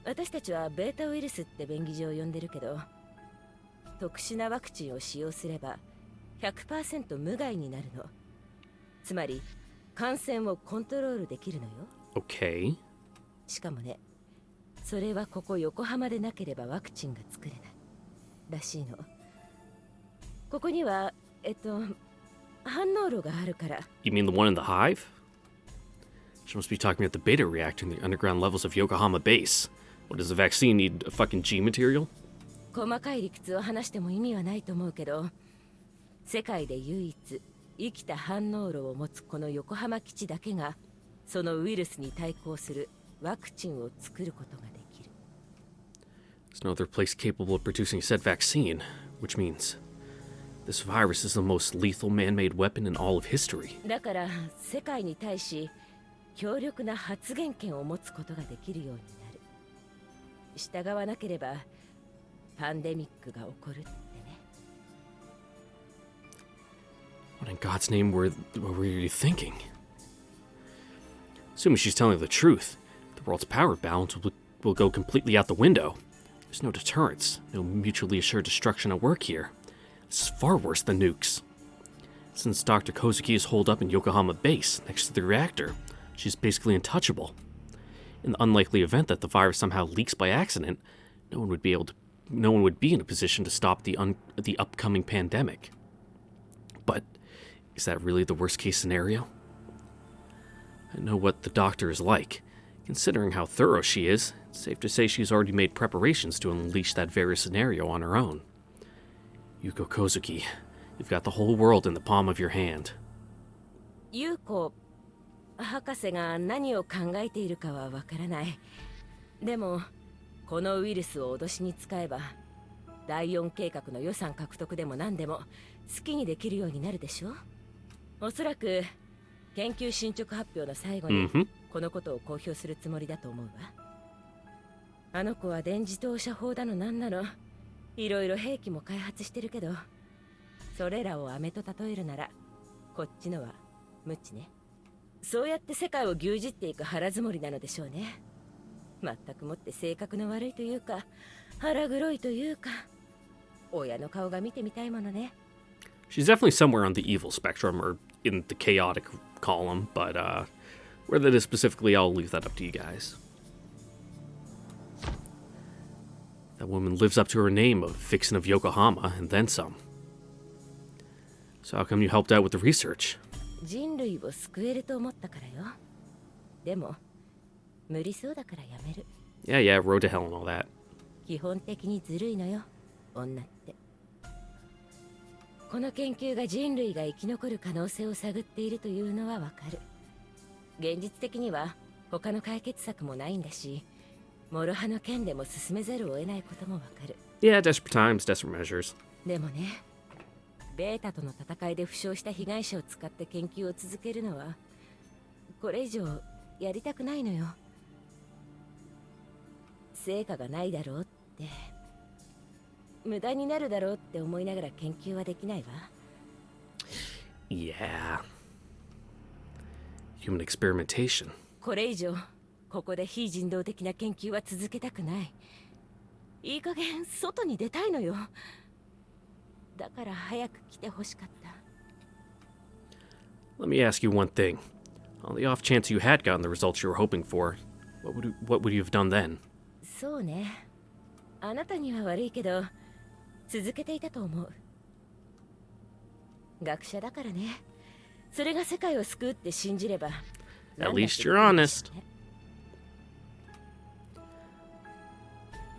私たちはベータウイルスって便宜上呼んでるけど、特殊なワクチンを使用すれば 100% 無害になるの。つまり感染をコントロールできるのよ。 Okay. しかもね、それはここ横浜でなければワクチンが作れないらしいの。ここには反応炉があるから。 You mean the one in the hive? She must be talking about the beta reactor in the underground levels of Yokohama base. What, does the vaccine need a fucking G material? 細かい理屈を話しても意味はないと思うけど、世界で唯一生きた反応炉を持つこの横浜基地だけがそのウイルスに対抗するワクチンを作ることができる。 There's no other place capable of producing said vaccine, which means this virus is the most lethal man-made weapon in all of history. だから世界に対し強力な発言権を持つことができるようになる。従わなければパンデミックが起こるってね。 What in God's name were you thinking? Assuming she's telling the truth, the world's power balance will go completely out the window. There's no deterrence, no mutually assured destruction at work here. This is far worse than nukes. Since Dr. Kozuki is holed up in Yokohama base, next to the reactor, she's basically untouchable. In the unlikely event that the virus somehow leaks by accident, no one would be in a position to stop the upcoming pandemic. But is that really the worst case scenario? I know what the doctor is like. Considering how thorough she is, it's safe to say she's already made preparations to unleash that very scenario on her own. Yuko Kozuki, you've got the whole world in the palm of your hand. ユウコ博士が何を考えているかはわからない。でもこのウイルスを脅しに使えば第4計画の予算獲得でも何でも好きにできるようになるでしょ。おそらく研究進捗発表の最後にこのことを公表するつもりだと思うわ。あの子は電磁投射砲だのなんなのいろいろ兵器も開発してるけど、それらを飴と例えるならこっちのは無知ね。そうやって世界を牛耳っていく腹積もりなのでしょうね。全くもって性格の悪いというか腹黒いというか、親の顔が見てみたいものね。 She's definitely somewhere on the evil spectrum, or in the chaotic column, but where that is specifically, I'll leave that up to you guys. That woman lives up to her name of Vixen of Yokohama, and then some. So how come you helped out with the research? 人類を救えると思ったからよ。でも無理そうだからやめる。 Yeah, road to hell and all that. 基本的にずるいのよ、女って。この研究が人類が生き残る可能性を探っているというのはわかる。現実的には他の解決策もないんだし、諸刃の剣でも進めざるを得ないこともわかる。 Yeah, desperate times, desperate measures. でもね、ベータとの戦いで負傷した被害者を使って研究を続けるのはこれ以上やりたくないのよ。成果がないだろうって、無駄になるだろうって思いながら研究はできないわ。 Yeah. Human experimentation. これ以上ここで非人道的な研究は続けたくない。いい加減外に出たいのよ。だから早く来てほしかった。 Let me ask you one thing. On the off chance you had gotten the results you were hoping for, what would you have done then? そうね。あなたには悪いけど続けていたと思う。学者だからね。それが世界を救うって信じれば。 At least you're honest.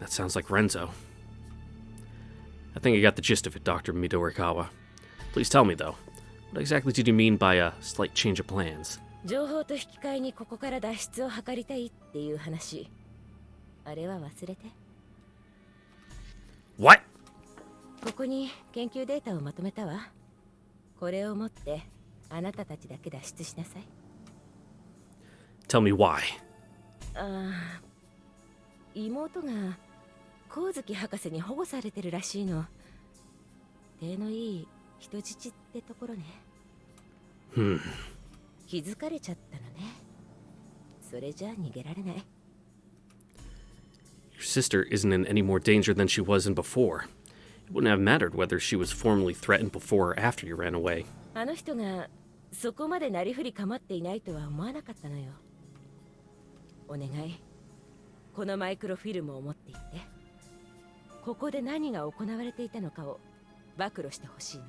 That sounds like Renzo. I think I got the gist of it, Dr. Midorikawa. Please tell me, though, what exactly did you mean by a slight change of plans? 情報と引き換えにここから脱出を図りたいっていう話。あれは忘れて。 What? ここに研究データをまとめたわ。これを持ってあなたたちだけ脱出しなさい。 Tell me why. 妹が光月博士に保護されてるらしいの。手のいい人質ってところね。気づかれちゃったのね。それじゃ逃げられない。 Your sister isn't in any more danger than she was in before. It wouldn't have mattered whether she was formally threatened before or after you ran away. あの人がそこまでなりふり構っていないとは思わなかったのよ。お願い、このマイクロフィルムを持って行って、ここで何が行われていたのかを暴露してほしいの。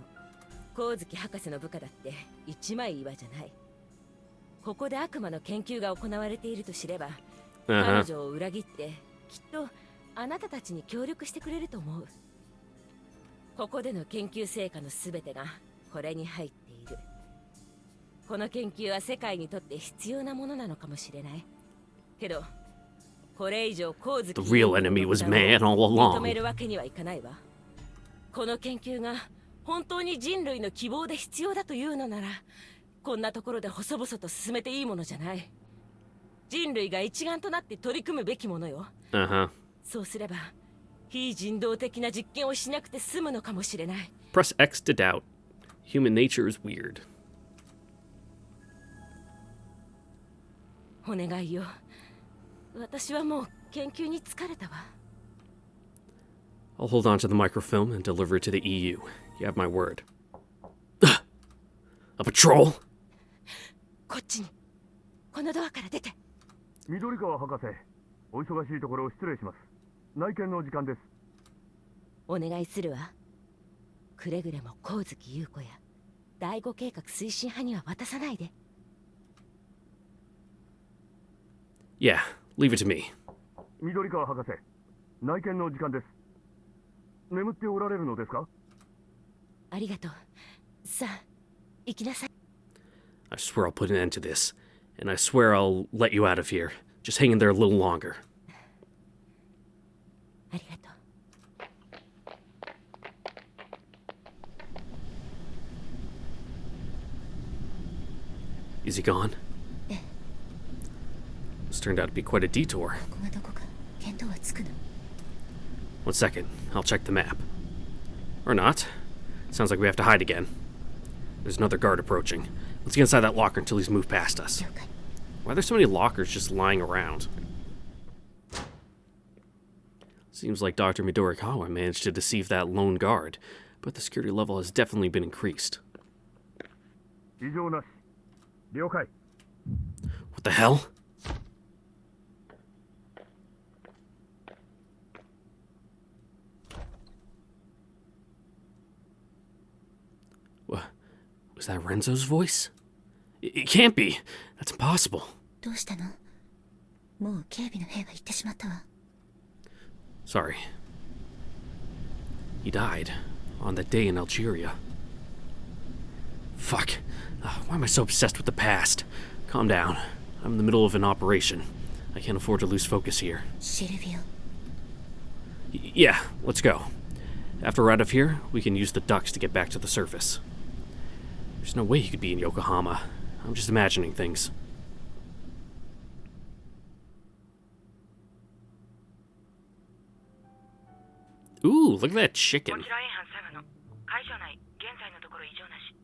光月博士の部下だって一枚岩じゃない。ここで悪魔の研究が行われていると知れば、彼女を裏切ってきっとあなたたちに協力してくれると思う。ここでの研究成果のすべてがこれに入っている。この研究は世界にとって必要なものなのかもしれない。けど、これ以上光月 The real enemy was man all 認 along. めるわけにはいかないわ。この研究が本当に人類の希望で必要だというのなら、こんなところで細々と進めていいものじゃない。人類が一丸となって取り組むべきものよ。そうすれば非人道的な実験をしなくて済むのかもしれない。 Press X to doubt. Human nature is weird. お願いよ。私はもう研究に疲れたわ。 I'll hold on to the microfilm and deliver it to the EU. You have my word. A patrol? こっちに。このドアから出て。緑川博士、お忙しいところ失礼します。内見の時間です。お願いするわ。くれぐれも光月優子や第5計画推進派には渡さないで。 Yeah, leave it to me. 緑川博士、内見の時間です。眠っておられるのですか？ありがとう。さあ、行きなさい。 I swear I'll put an end to this, and I swear I'll let you out of here. Just hang in there a little longer. ありがとう。 Is he gone? ええ。 This turned out to be quite a detour. ここがどこか見当はつくの？ One second, I'll check the map. Or not. Sounds like we have to hide again. There's another guard approaching. Let's get inside that locker until he's moved past us. 了解。 Why are there so many lockers just lying around? Seems like Dr. Midorikawa managed to deceive that lone guard, but the security level has definitely been increased. 異常なし。了解。 What the hell? Was that Renzo's voice? It can't be. That's impossible. どうしたの？もう警備の兵は行ってしまったわ。 Sorry. He died on that day in Algeria. Fuck. Why am I so obsessed with the past? Calm down. I'm in the middle of an operation. I can't afford to lose focus here. シルビオ Yeah, let's go. After we're out of here, we can use the ducts to get back to the surface. There's no way he could be in Yokohama. I'm just imagining things. Ooh, look at that chicken. こちら A 班佐賀の会場内現在のところ異常なし。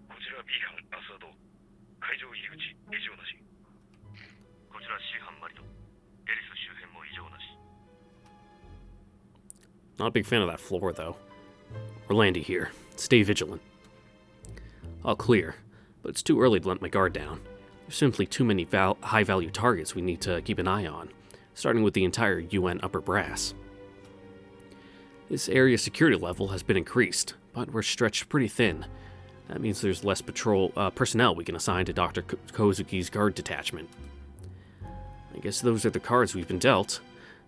こちら B 班アスワド会場入り口異常なし。こちら C 班マリトエリス周辺も異常なし。 Not a big fan of that floor, though. We're landing here. Stay vigilant. All clear, but it's too early to let my guard down. There's simply too many high-value targets we need to keep an eye on, starting with the entire UN upper brass. This area security level has been increased, but we're stretched pretty thin. That means there's less personnel we can assign to Dr. Kozuki's guard detachment. I guess those are the cards we've been dealt.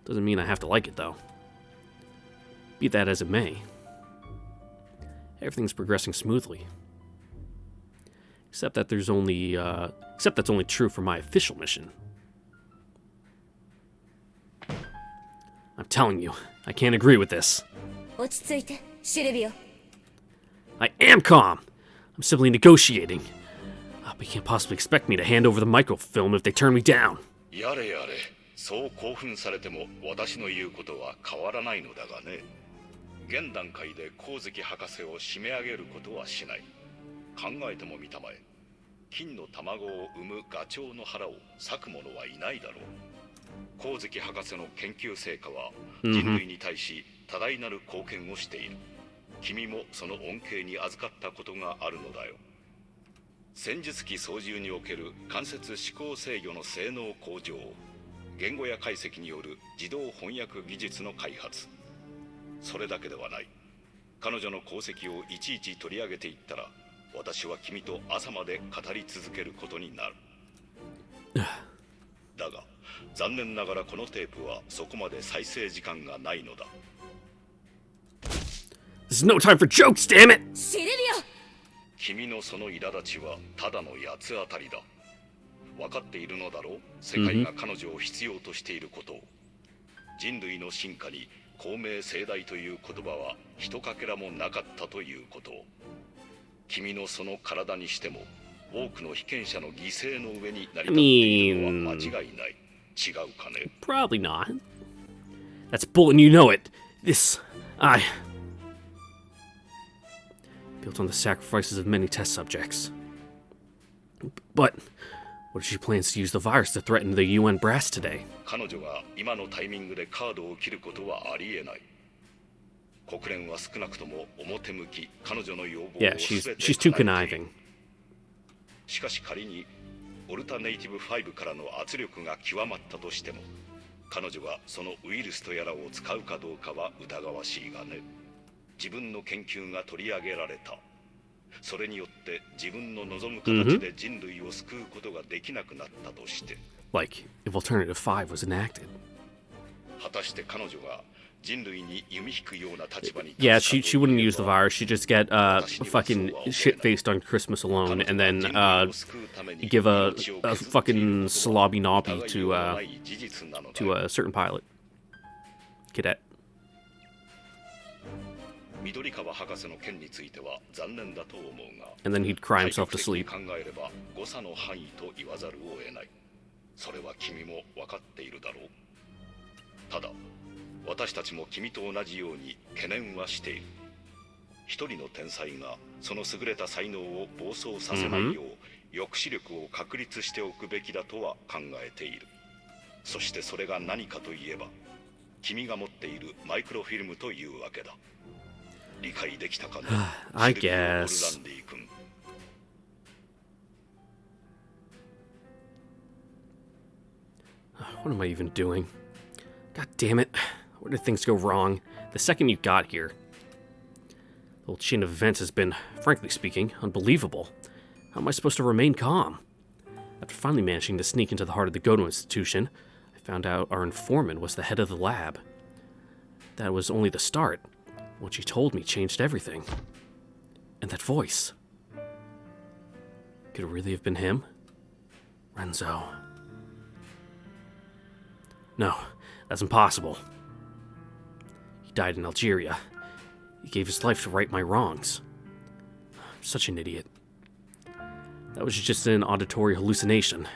Doesn't mean I have to like it, though. Be that as it may, everything's progressing smoothly. Except that's only true for my official mission. I'm telling you, I can't agree with this. 落ち着いてシルビオ I am calm. I'm simply negotiating. But you can't possibly expect me to hand over the microfilm if they turn me down. やれやれ、そう興奮されても私の言うことは変わらないのだがね。現段階で光月博士を締め上げることはしない。考えてもみたまえ。金の卵を産むガチョウの腹を裂く者はいないだろう。光月博士の研究成果は人類に対し多大なる貢献をしている。君もその恩恵に預かったことがあるのだよ。戦術機操縦における間接思考制御の性能向上、言語や解析による自動翻訳技術の開発。それだけではない。彼女の功績をいちいち取り上げていったら、私は君と朝まで語り続けることになる。だが、残念ながらこのテープはそこまで再生時間がないのだ。This is no time for jokes, damn it! シルビ君のその苛立ちはただの八つ当たりだ。分かっているのだろう、世界が彼女を必要としていることを。人類の進化に公明正大という言葉はひとかけらもなかったということを。君のその体にしても多くの被験者の犠牲の上に成り立っているのは間違いない。違うかね。 Probably not. That's bull and you know it. This, built on the sacrifices of many test subjects. But what if she plans to use the virus to threaten the UN brass today? 彼女が今のタイミングでカードを切ることはありえない。国連は少なくとも表向き彼女の要望を Yeah, she's too conniving. しかし仮にオルタネイティブ5からの圧力が極まったとしても、彼女がそのウイルスとやらを使うかどうかは疑わしいがね。自分の研究が取り上げられた。それによって自分の望む形で人類を救うことができなくなったとして。Like, if Alternative 5 was enacted. 果たして彼女が人類に弓引くような立場に。Yeah, she wouldn't use the virus. She'd just get fucking shit-faced on Christmas alone, and then give a fucking slobby knobby to a certain pilot. Cadet. 緑川博士の件については残念だと思うが、 And then he'd cry himself to sleep. 考えれば誤差の範囲と言わざるを得ない。それは君も分かっているだろう。ただ、私たちも君と同じように懸念はしている。一人の天才がその優れた才能を暴走させないよう抑止力を確立しておくべきだとは考えている。そしてそれが何かといえば、君が持っているマイクロフィルムというわけだ。理解できたかね。I guess. What am I even doing? God damn it. Where did things go wrong? The second you got here. The whole chain of events has been, frankly speaking, unbelievable. How am I supposed to remain calm? After finally managing to sneak into the heart of the Goto institution, I found out our informant was the head of the lab. That was only the start. What she told me changed everything. And that voice. Could it really have been him? Renzo. No, that's impossible. He died in Algeria. He gave his life to right my wrongs. I'm such an idiot. That was just an auditory hallucination.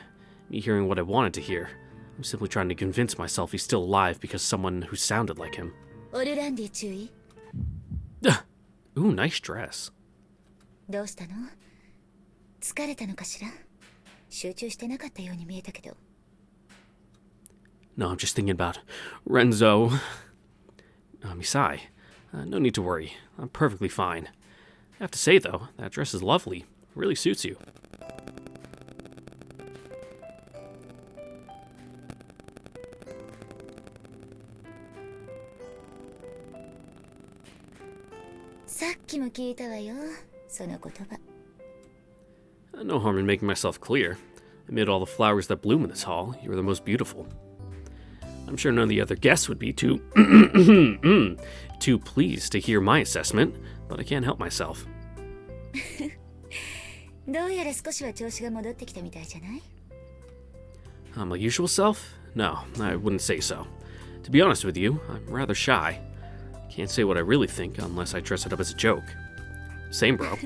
Me hearing what I wanted to hear. I'm simply trying to convince myself he's still alive because someone who sounded like him. オルランディ注意。 Ooh, nice dress. どうしたの？疲れたのかしら？集中してなかったように見えたけど。 No, I'm just thinking about Renzo. Misai, no need to worry. I'm perfectly fine. I have to say, though, that dress is lovely. It really suits you. さっきも聞いたわよ、その言葉。 No harm in making myself clear. Amid all the flowers that bloom in this hall, you are the most beautiful. I'm sure none of the other guests would be too too pleased to hear my assessment, but I can't help myself. どうやら少しは調子が戻ってきたみたいじゃない？ My usual self? No, I wouldn't say so. To be honest with you, I'm rather shy. Can't say what I really think unless I dress it up as a joke. Same, bro.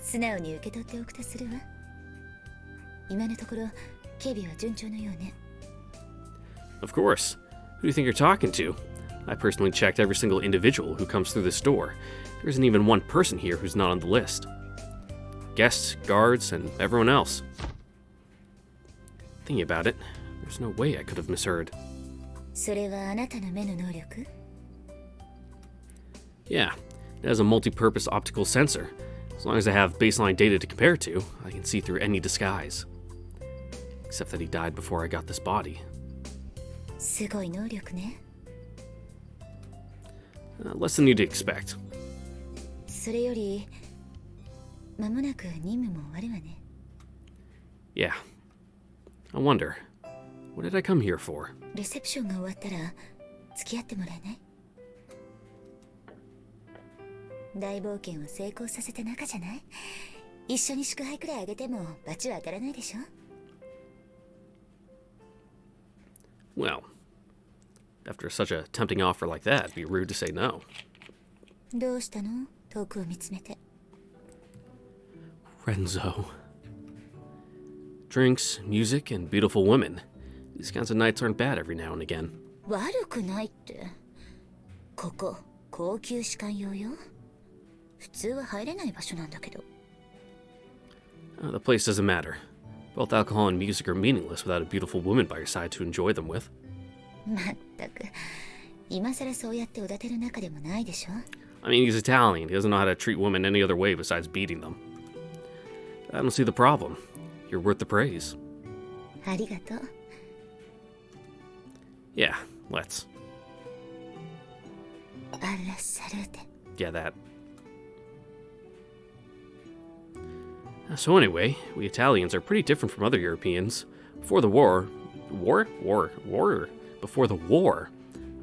素直に受け取っておくとするわ。今のところ、警備は順調のようね。 Of course. Who do you think you're talking to? I personally checked every single individual who comes through this door. There isn't even one person here who's not on the list. Guests, guards, and everyone else. Thinking about it, there's no way I could have misheard. それはあなたの目の能力？ Yeah, it has a multi-purpose optical sensor. As long as I have baseline data to compare to, I can see through any disguise. Except that he died before I got this body. すごい能力ね。 Less than you'd expect. それより、間もなく任務も終わるわね。 Yeah. I wonder, what did I come here for? レセプションが終わったら、付き合ってもらえない？大冒険を成功させた仲じゃない？一緒に祝杯くらいあげても罰は当たらないでしょ？ Well, after such a tempting offer like that, it'd be rude to say no. どうしたの？遠くを見つめて。 Renzo. Drinks, music, and beautiful women. These kinds of nights aren't bad every now and again. 悪くないって。ここ、高級歯科用よ。普通は入れない場所なんだけど。The place doesn't matter. Both alcohol and music are meaningless without a beautiful woman by your side to enjoy them with. まったく、今さらそうやっておだてる仲でもないでしょ？ I mean, he's Italian. He doesn't know how to treat women any other way besides beating them. I don't see the problem. You're worth the praise. ありがとう。 Yeah, let's. アラサルテ。 Yeah, that. So anyway, we Italians are pretty different from other Europeans. Before the war... Before the war,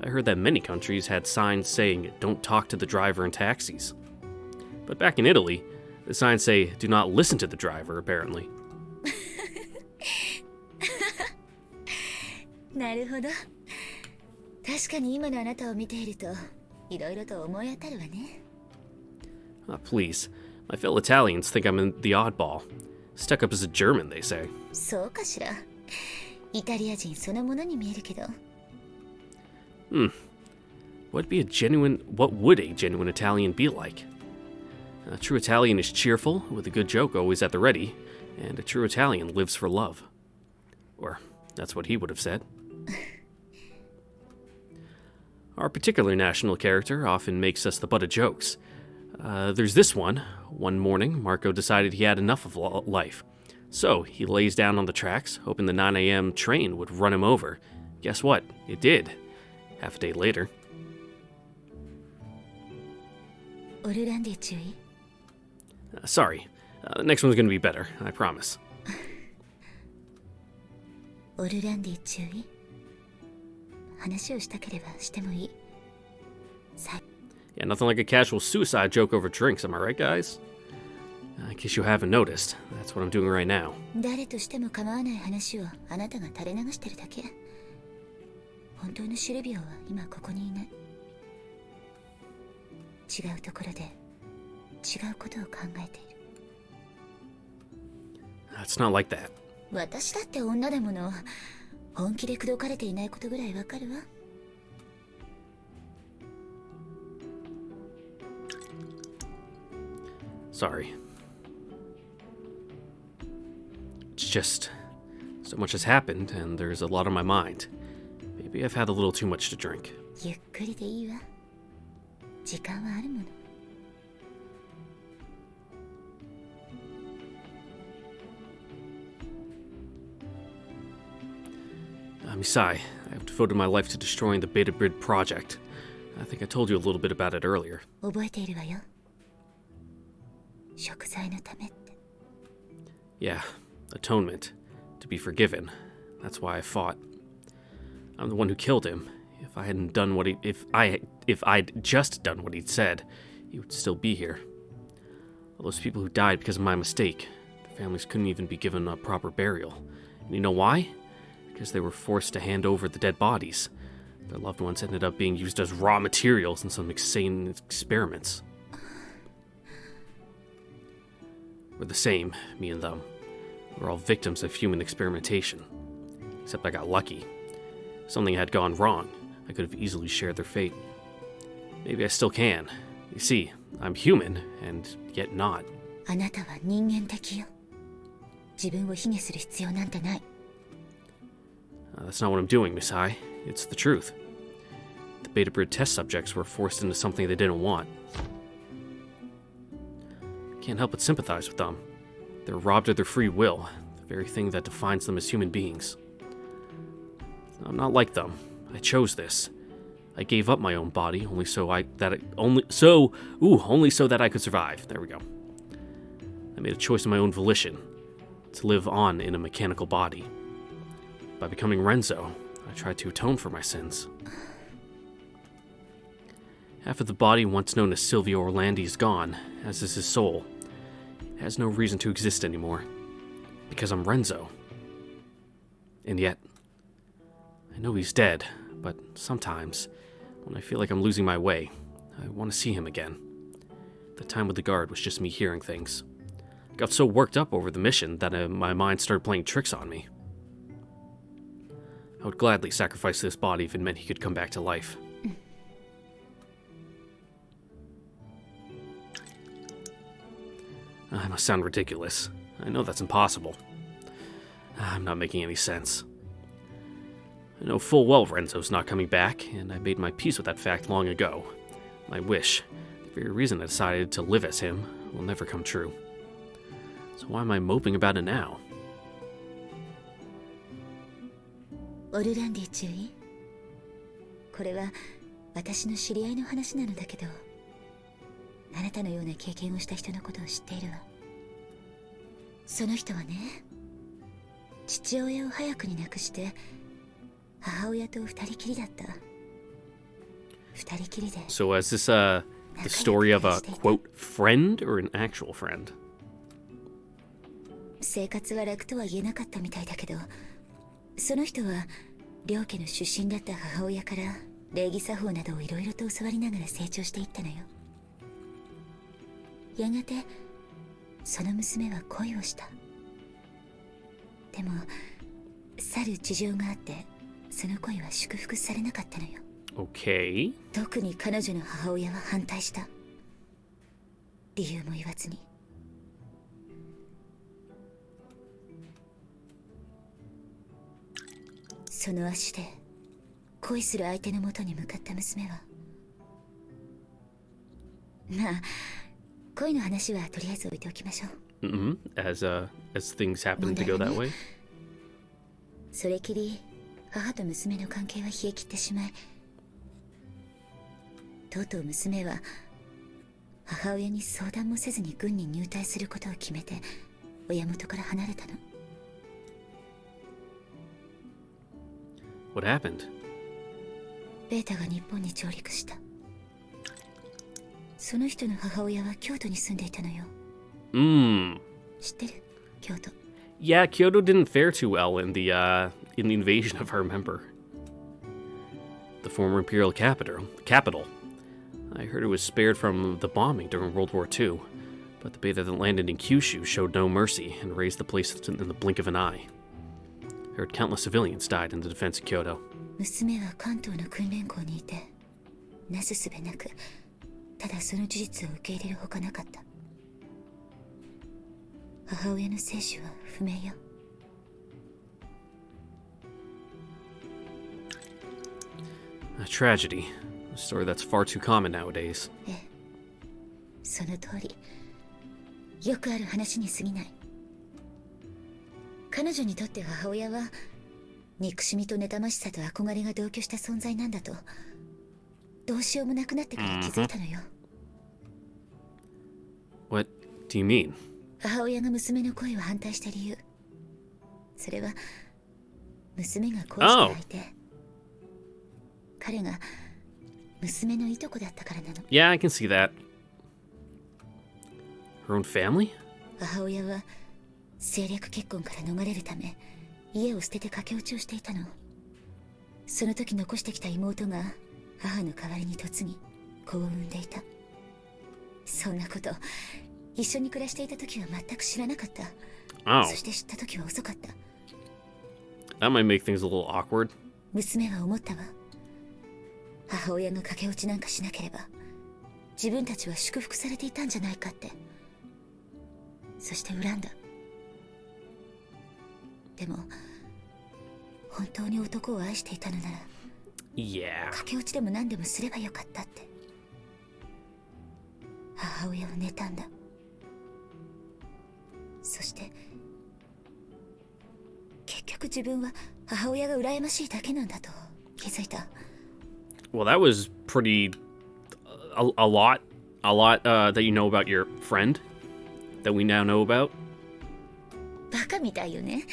I heard that many countries had signs saying, "Don't talk to the driver in taxis." But back in Italy, the signs say, "Do not listen to the driver," apparently. なるほど。確かに今のあなたを見ていると、いろいろと思い当たるわね。Please. My fellow Italians think I'm the oddball. Stuck up as a German, they say. そうかしら。イタリア人そのものに見えるけど。What would a genuine Italian be like? A true Italian is cheerful, with a good joke always at the ready, and a true Italian lives for love. Or, that's what he would have said. Our particular national character often makes us the butt of jokes. There's this one. One morning, Marco decided he had enough of life. So, he lays down on the tracks, hoping the 9 a.m. train would run him over. Guess what? It did. Half a day later. オルランディ注意。 Sorry. The next one's gonna be better, I promise. オルランディ注意。話をしたければしてもいい。Yeah, nothing like a casual suicide joke over drinks, am I right, guys? In case you haven't noticed, that's what I'm doing right now. 誰としても構わない話をあなたが垂れ流してるだけ。当のシルビオは今ここにいない。違うところで違うことを考えている。 It's not like that. 私だって女だもの。本気で口説かれていないことぐらいわかるわ。Sorry. It's just so much has happened, and there's a lot on my mind. Maybe I've had a little too much to drink. ゆっくりでいいわ。時間はあるもの。Misai, I've devoted my life to destroying the Beta Grid project. I think I told you a little bit about it earlier. 覚えているわよ。贖罪のためって。 Yeah, atonement. To be forgiven. That's why I fought. I'm the one who killed him. If I hadn't done what if I'd just done what he'd said, he would still be here. All those people who died because of my mistake, their families couldn't even be given a proper burial. And you know why? Because they were forced to hand over the dead bodies. Their loved ones ended up being used as raw materials in some insane experiments. We're the same, me and them. We're all victims of human experimentation. Except I got lucky. If something had gone wrong, I could have easily shared their fate. Maybe I still can. You see, I'm human, and yet not. あなたは人間的よ。自分を卑下する必要なんてない。That's not what I'm doing, Misai. It's the truth. The Beta Grid test subjects were forced into something they didn't want. Can't help but sympathize with them. They're robbed of their free will, the very thing that defines them as human beings. I'm not like them. I chose this. I gave up my own body only so that I could survive. There we go. I made a choice of my own volition to live on in a mechanical body. By becoming Renzo, I tried to atone for my sins. Half of the body once known as Silvio Orlandi is gone, as is his soul. It has no reason to exist anymore. Because I'm Renzo. And yet, I know he's dead, but sometimes, when I feel like I'm losing my way, I want to see him again. The time with the guard was just me hearing things. I got so worked up over the mission that my mind started playing tricks on me. I would gladly sacrifice this body if it meant he could come back to life. I must sound ridiculous. I know that's impossible. I'm not making any sense. I know full well Renzo's not coming back, and I made my peace with that fact long ago. My wish, the very reason I decided to live as him, will never come true. So why am I moping about it now? オルランディ注意。これは私の知り合いの話なのだけど、あなたのような経験をした人のことを知っているわ。その人はね、父親を早くに亡くして母親と二人きりだった。二人きりで。So is this the story of a quote friend or an actual friend? 生活は楽とは言えなかったみたいだけど、その人は両家の出身だった母親から礼儀作法などをいろいろと教わりながら成長していったのよ。やがてその娘は恋をした。でも去る事情があってその恋は祝福されなかったのよ。Okay. 特に彼女の母親は反対した。理由も言わずに。その足で恋する相手のもとに向かった娘は、まあ恋の話はとりあえず置いておきましょう。As things happen to go that way. それきり母と娘の関係は冷え切ってしまい、とうとう娘は母親に相談もせずに軍に入隊することを決めて親元から離れたの。What happened? ベータが日本に上陸した。その人の母親は京都に住んでいたのよ。知ってる？京都。Yeah, Kyoto didn't fare too well in the invasion, if I remember. the former imperial capital. I heard it was spared from the bombing during World War II, but the beta that landed in Kyushu showed no mercy and razed the place in the blink of an eye. I heard countless civilians died in the defense of Kyoto. 娘は関東の訓練校にいて、なすすべなく、ただその事実を受け入れるほかなかった。母親の生死は不明よ。A tragedy. A story that's far too common nowadays. ええ、その通り。よくある話に過ぎない。彼女にとって母親は憎しみと妬ましさと憧れが同居した存在なんだとどうしようもなくなってから気づいたのよ。What do you mean? 母親が娘の恋を反対した理由、それは娘が恋した相手、彼が娘のいとこだったからなの。Yeah, I can see that. Her own family? 母親は政略結婚から逃れるため家を捨てて駆け落ちをしていたの。その時残してきた妹が母の代わりに嫁ぎ子を産んでいた。そんなこと一緒に暮らしていた時は全く知らなかった。Oh. そして知った時は遅かった。 That might make things a little awkward. 娘は思ったわ。母親が駆け落ちなんかしなければ自分たちは祝福されていたんじゃないかって。そして恨んだ。でも本当に男を愛していたのなら Yeah. 駆け落ちでも何でもすればよかったって母親を妬んだ。そして結局自分は母親が羨ましいだけなんだと気づいた。 Well, that was pretty a lot that you know about your friend that we now know about. バカみたいよね。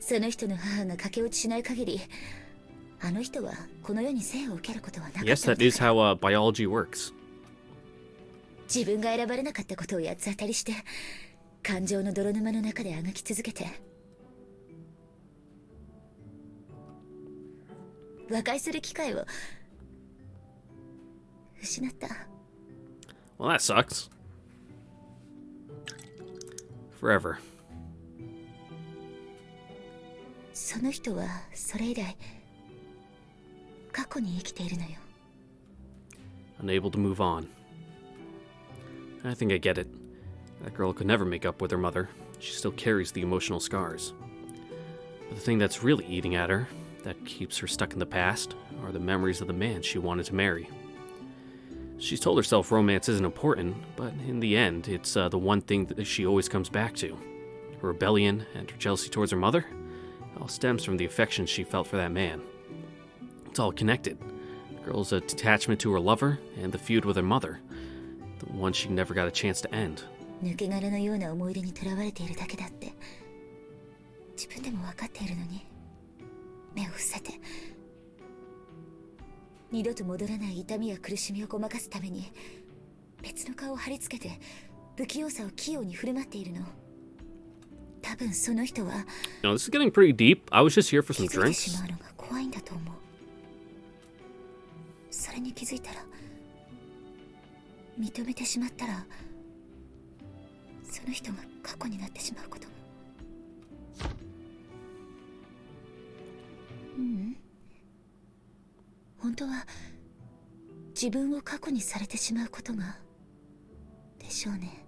その人の母が駆け落ちしない限りあの人はこの世に生を受けることはなかった。 Yes, that is how biology works. 自分が選ばれなかったことを八つ当たりして感情の泥沼の中であがき続けて和解する機会を失った。 Well, that sucks. Forever. その人はそれ以来過去に生きているのよ。 Unable to move on. I think I get it. That girl could never make up with her mother. She still carries the emotional scars. But the thing that's really eating at her, that keeps her stuck in the past, are the memories of the man she wanted to marry. She's told herself romance isn't important, but in the end, it's the one thing that she always comes back to. Her rebellion and her jealousy towards her mother, it all stems from the affection she felt for that man. It's all connected. The girl's attachment to her lover and the feud with her mother, the one she never got a chance to end. 抜け殻のような思い出にとらわれているだけだって自分でも分かっているのに目を伏せて二度と戻らない痛みや苦しみをごまかすために別の顔を貼り付けて不器用さを器用に振る舞っているの。多分その人は You know, this is getting pretty deep. I was just here for 気 some づいてし drinks. まうのが怖いんだと思う。それに気づいたら認めてしまったらその人が過去になってしまうことが。本当は自分を過去にされてしまうことがでしょうね。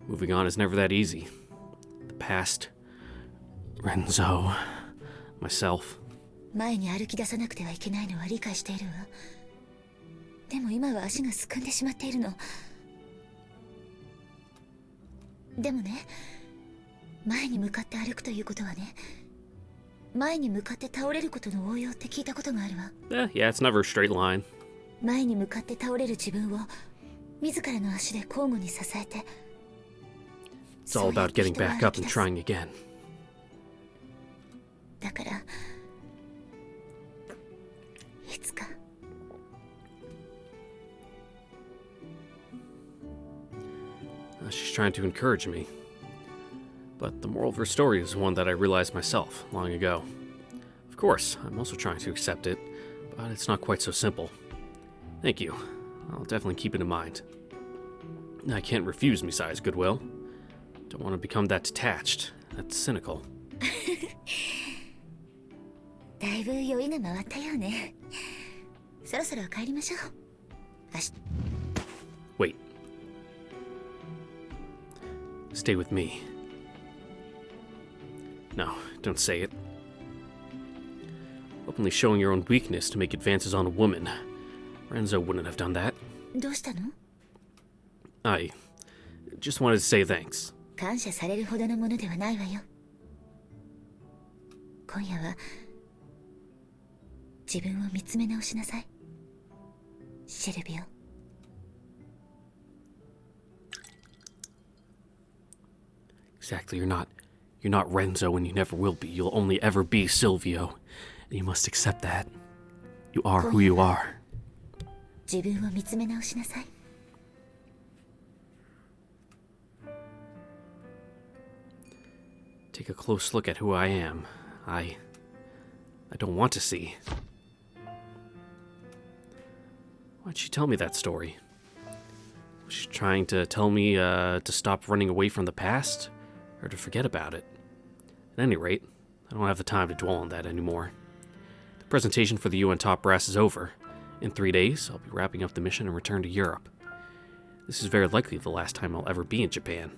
Moving on is never that easy. The past, Renzo, myself. 前に歩き出さなくてはいけないのは理解しているわ。でも今は足がすくんでしまっているの。でもね、前に向かって歩くということはね、前に向かって倒れることの応用って聞いたことがあるわ。Yeah, it's never a straight line. 前に向かって倒れる自分を自らの足で交互に支えて。 It's all about getting back up and trying again. だからいつか She's trying to encourage me. But the moral of her story is one that I realized myself long ago. course, I'm also trying to accept it, but it's not quite so simple. Thank you. I'll definitely keep it in mind. I can't refuse Misai's goodwill. Don't want to become that detached, that cynical. だいぶ酔いが回ったようね。そろそろ帰りましょう。Wait. Stay with me. No, don't say it. Openly showing your own weakness to make advances on a woman. Renzo wouldn't have done that. どうしたの？ I just wanted to say thanks. 感謝されるほどのものではないわよ。今夜は自分を見つめ直しなさい。シルビオ。Exactly, you're not Renzo and you never will be. You'll only ever be Silvio. And you must accept that. You are who you are. 自分を見つめ直しなさい。Take a close look at who I am. I don't want to see. Why'd she tell me that story? Was she trying to tell me to stop running away from the past? Or to forget about it? At any rate, I don't have the time to dwell on that anymore. The presentation for the UN top brass is over. In 3 days, I'll be wrapping up the mission and return to Europe. This is very likely the last time I'll ever be in Japan.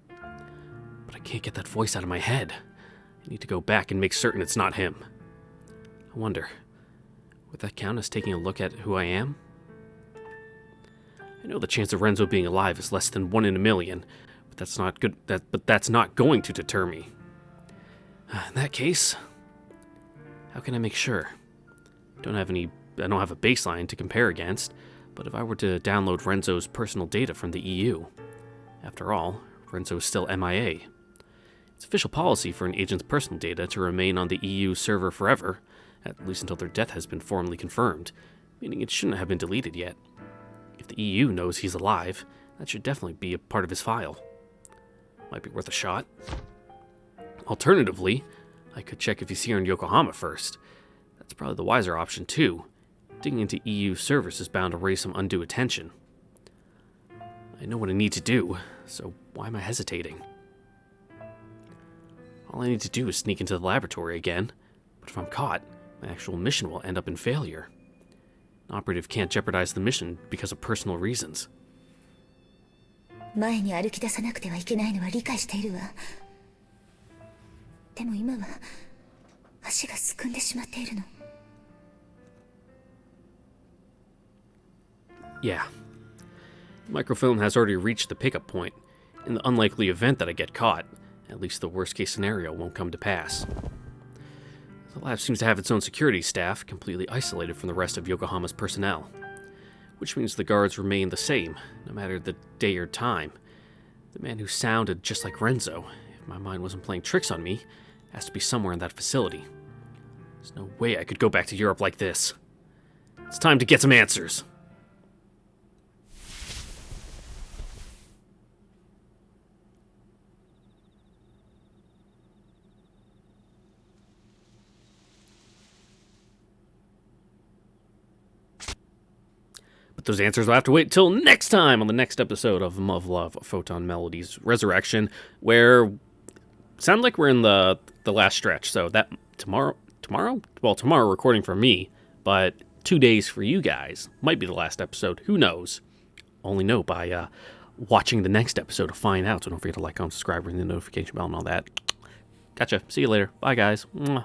But I can't get that voice out of my head. I need to go back and make certain it's not him. I wonder, would that count as taking a look at who I am? I know the chance of Renzo being alive is less than 1 in a million, but that's not good. But that's not going to deter me. In that case, how can I make sure? I don't have a baseline to compare against, but if I were to download Renzo's personal data from the EU, after all, Renzo is still MIA. It's official policy for an agent's personal data to remain on the EU server forever, at least until their death has been formally confirmed, meaning it shouldn't have been deleted yet. If the EU knows he's alive, that should definitely be a part of his file. Might be worth a shot. Alternatively, I could check if he's here in Yokohama first. That's probably the wiser option too. Digging into EU servers is bound to raise some undue attention. I know what I need to do, so why am I hesitating? All I need to do is sneak into the laboratory again, but if I'm caught, my actual mission will end up in failure. An operative can't jeopardize the mission because of personal reasons. 前に歩き出さなくてはいけないのは理解しているわ。でも今は足がすくんでしまっているの。Yeah. Microfilm has already reached the pickup point. In the unlikely event that I get caught, at least the worst case scenario won't come to pass. The lab seems to have its own security staff, completely isolated from the rest of Yokohama's personnel. Which means the guards remain the same, no matter the day or time. The man who sounded just like Renzo, if my mind wasn't playing tricks on me, has to be somewhere in that facility. There's no way I could go back to Europe like this. It's time to get some answers. But those answers will have to wait till next time on the next episode of MUV Love Photonmelodies Resurrection, where sound like we're in the last stretch. So that tomorrow, well, tomorrow recording for me, but 2 days for you guys might be the last episode. Who knows? Only know by watching the next episode to find out. So don't forget to like, comment, subscribe, ring the notification bell, and all that. Gotcha. See you later. Bye, guys. Mwah.